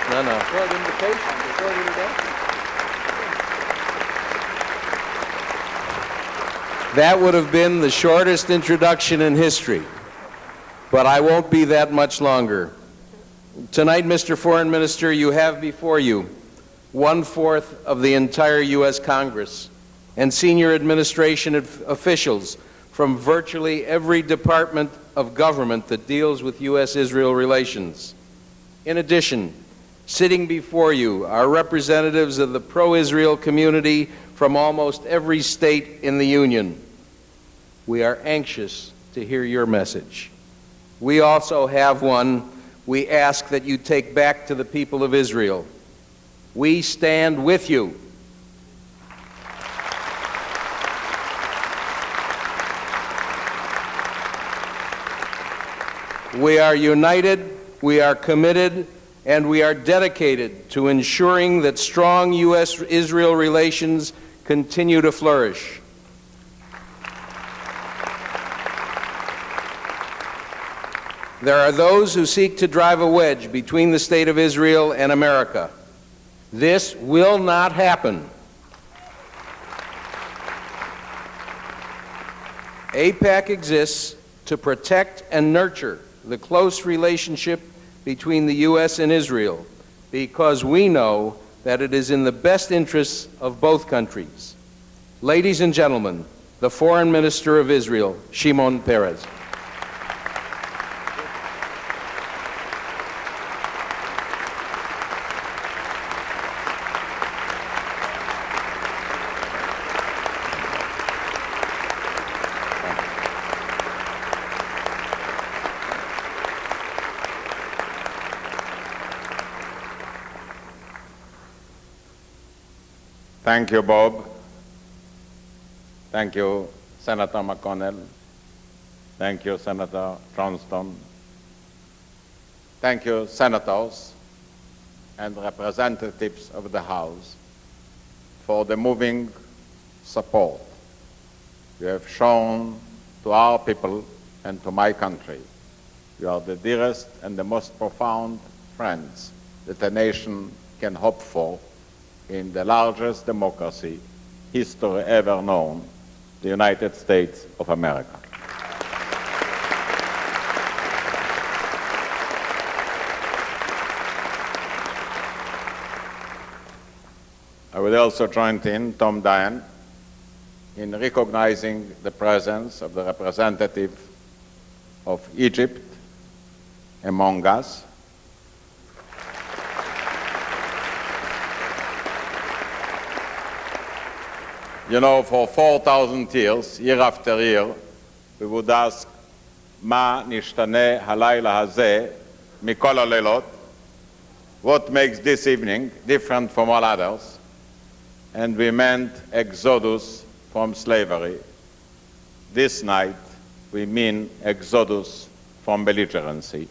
No. That would have been the shortest introduction in history, but I won't be that much longer. Tonight, Mr. Foreign Minister, you have before you 1/4 of the entire U.S. Congress, and senior administration officials from virtually every department of government that deals with U.S.-Israel relations. In addition, sitting before you are representatives of the pro-Israel community from almost every state in the Union. We are anxious to hear your message. We also have one we ask that you take back to the people of Israel. We stand with you. We are united, we are committed, and we are dedicated to ensuring that strong U.S.-Israel relations continue to flourish. There are those who seek to drive a wedge between the State of Israel and America. This will not happen. AIPAC exists to protect and nurture the close relationship between the U.S. and Israel, because we know that it is in the best interests of both countries. Ladies and gentlemen, the Foreign Minister of Israel, Shimon Peres. Thank you, Bob. Thank you, Senator McConnell. Thank you, Senator Johnston. Thank you, senators and representatives of the House, for the moving support you have shown to our people and to my country. You are the dearest and the most profound friends that a nation can hope for in the largest democracy history ever known, the United States of America. I will also join in Tom Dyan in recognizing the presence of the representative of Egypt among us. You know, for 4,000 years, year after year, we would ask, Ma nishtane halayla hazeh mikol halelot? What makes this evening different from all others? And we meant exodus from slavery. This night, we mean exodus from belligerency.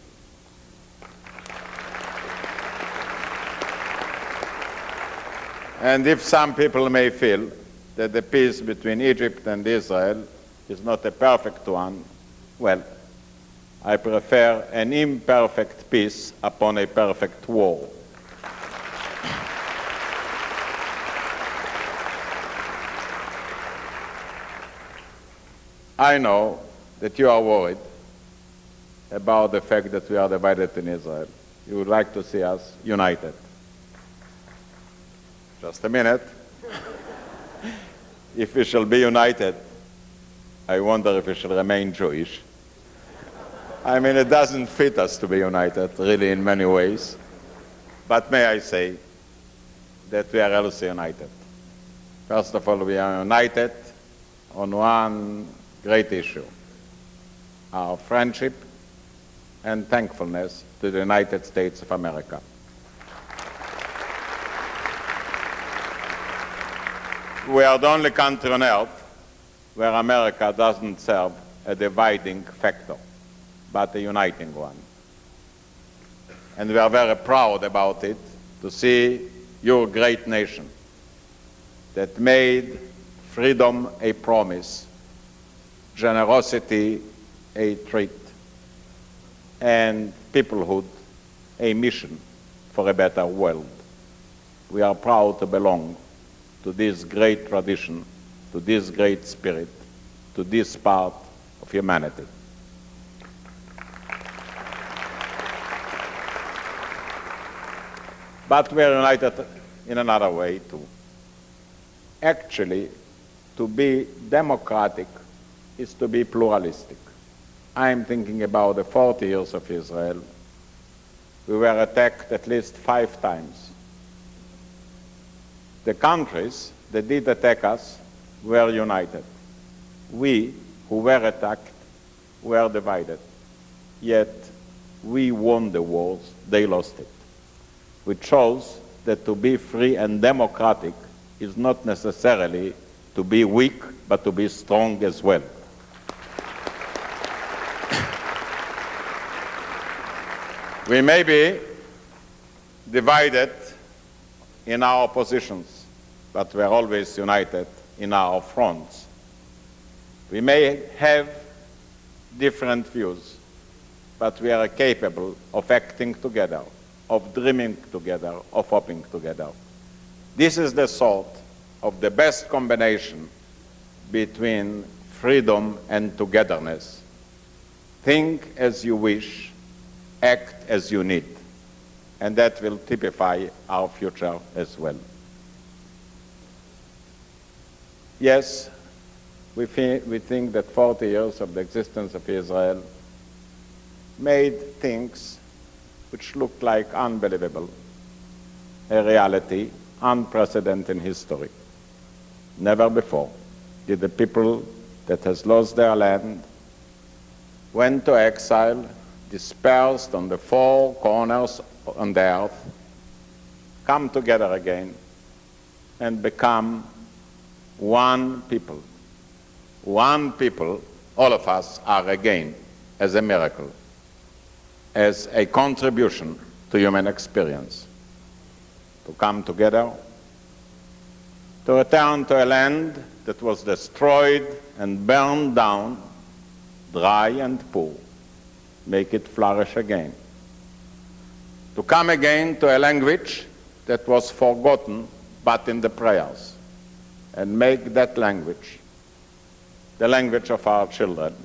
And if some people may feel that the peace between Egypt and Israel is not a perfect one, well, I prefer an imperfect peace upon a perfect war. I know that you are worried about the fact that we are divided in Israel. You would like to see us united. Just a minute. If we shall be united, I wonder if we shall remain Jewish. I mean, it doesn't fit us to be united, really, in many ways. But may I say that we are also united. First of all, we are united on one great issue, our friendship and thankfulness to the United States of America. We are the only country on earth where America doesn't serve a dividing factor, but a uniting one. And we are very proud about it, to see your great nation that made freedom a promise, generosity a treat, and peoplehood a mission for a better world. We are proud to belong to this great tradition, to this great spirit, to this part of humanity. But we are united in another way too. Actually, to be democratic is to be pluralistic. I'm thinking about the 40 years of Israel. We were attacked at least 5 times. The countries that did attack us were united. We, who were attacked, were divided. Yet, we won the wars, they lost it. Which shows that to be free and democratic is not necessarily to be weak, but to be strong as well. We may be divided in our positions, but we are always united in our fronts. We may have different views, but we are capable of acting together, of dreaming together, of hoping together. This is the sort of the best combination between freedom and togetherness. Think as you wish, act as you need, and that will typify our future as well. Yes, we think that 40 years of the existence of Israel made things which looked like unbelievable, a reality unprecedented in history. Never before did the people that has lost their land, went to exile, dispersed on the 4 corners on the earth, come together again and become one people. One people, all of us are again, as a miracle, as a contribution to human experience. To come together, to return to a land that was destroyed and burned down, dry and poor, make it flourish again. To come again to a language that was forgotten but in the prayers, and make that language the language of our children,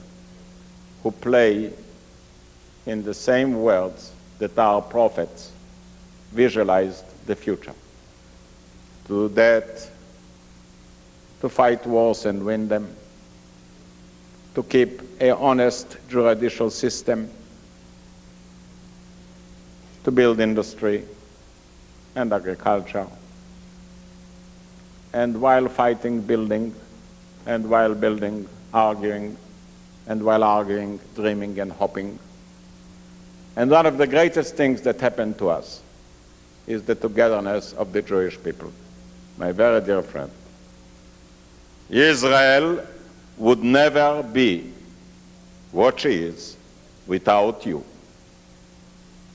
who play in the same words that our prophets visualized the future. To do that, to fight wars and win them, to keep an honest judicial system, to build industry and agriculture, and while fighting, building, and while building, arguing, and while arguing, dreaming and hoping. And one of the greatest things that happened to us is the togetherness of the Jewish people. My very dear friend, Israel would never be what she is without you.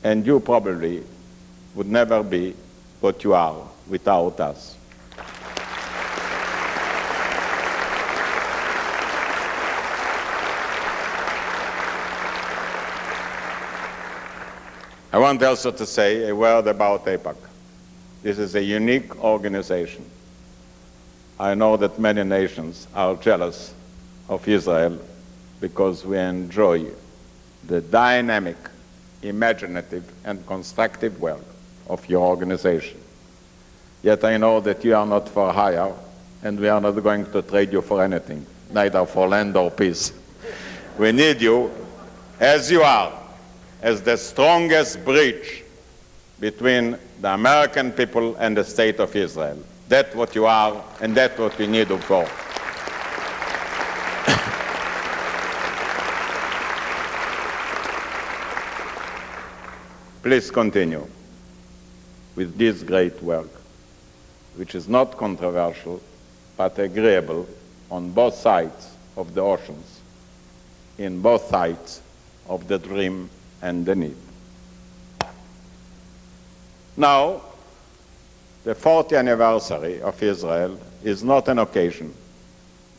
And you probably would never be what you are without us. I want also to say a word about AIPAC. This is a unique organization. I know that many nations are jealous of Israel because we enjoy the dynamic, imaginative, and constructive work of your organization. Yet I know that you are not for hire, and we are not going to trade you for anything, neither for land or peace. We need you as you are, as the strongest bridge between the American people and the state of Israel. That's what you are, and that's what we need you for. Please continue with this great work, which is not controversial, but agreeable on both sides of the oceans, in both sides of the dream and the need. Now, the 40th anniversary of Israel is not an occasion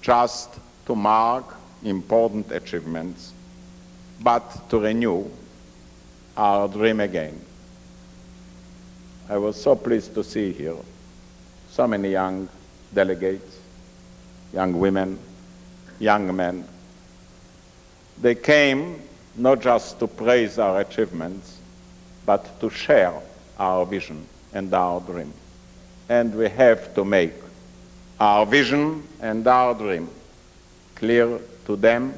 just to mark important achievements, but to renew our dream again. I was so pleased to see here so many young delegates, young women, young men. They came not just to praise our achievements, but to share our vision and our dream. and we have to make our vision and our dream clear to them,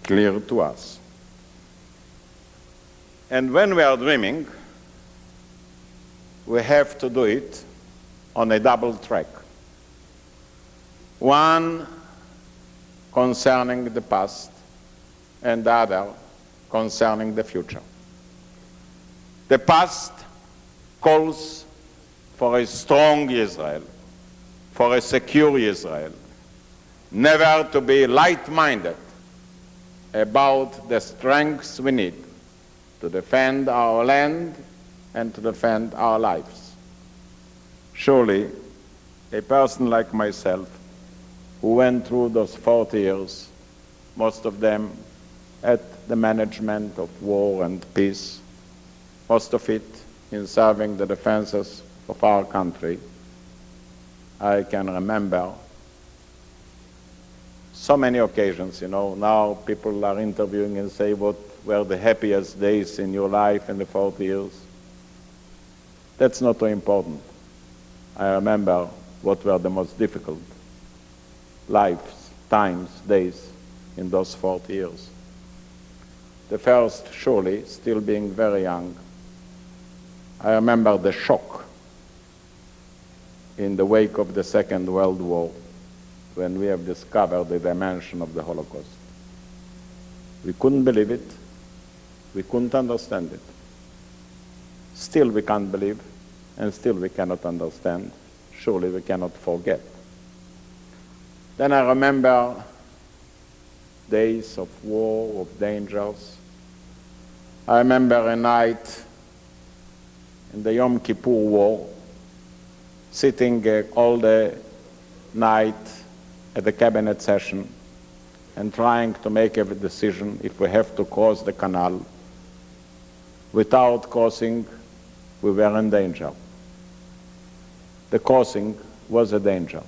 clear to us. And when we are dreaming, we have to do it on a double track. One concerning the past and the other concerning the future. The past calls for a strong Israel, for a secure Israel, never to be light-minded about the strengths we need to defend our land and to defend our lives. Surely, a person like myself, who went through those 40 years, most of them at the management of war and peace, most of it in serving the defenses of our country, I can remember so many occasions, now people are interviewing and say, what were the happiest days in your life in the 40 years? That's not so important. I remember what were the most difficult lives, times, days in those 40 years. The first, surely, still being very young, I remember the shock in the wake of the Second World War when we have discovered the dimension of the Holocaust. We couldn't believe it. We couldn't understand it. Still we can't believe, and still we cannot understand. Surely we cannot forget. Then I remember days of war, of dangers. I remember a night in the Yom Kippur War, sitting all the night at the cabinet session and trying to make a decision if we have to cross the canal. Without crossing, we were in danger. The crossing was a danger.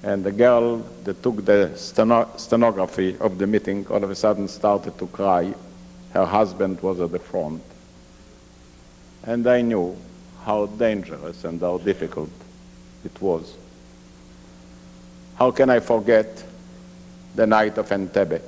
And the girl that took the stenography of the meeting all of a sudden started to cry. Her husband was at the front. And I knew how dangerous and how difficult it was. How can I forget the night of Entebbe?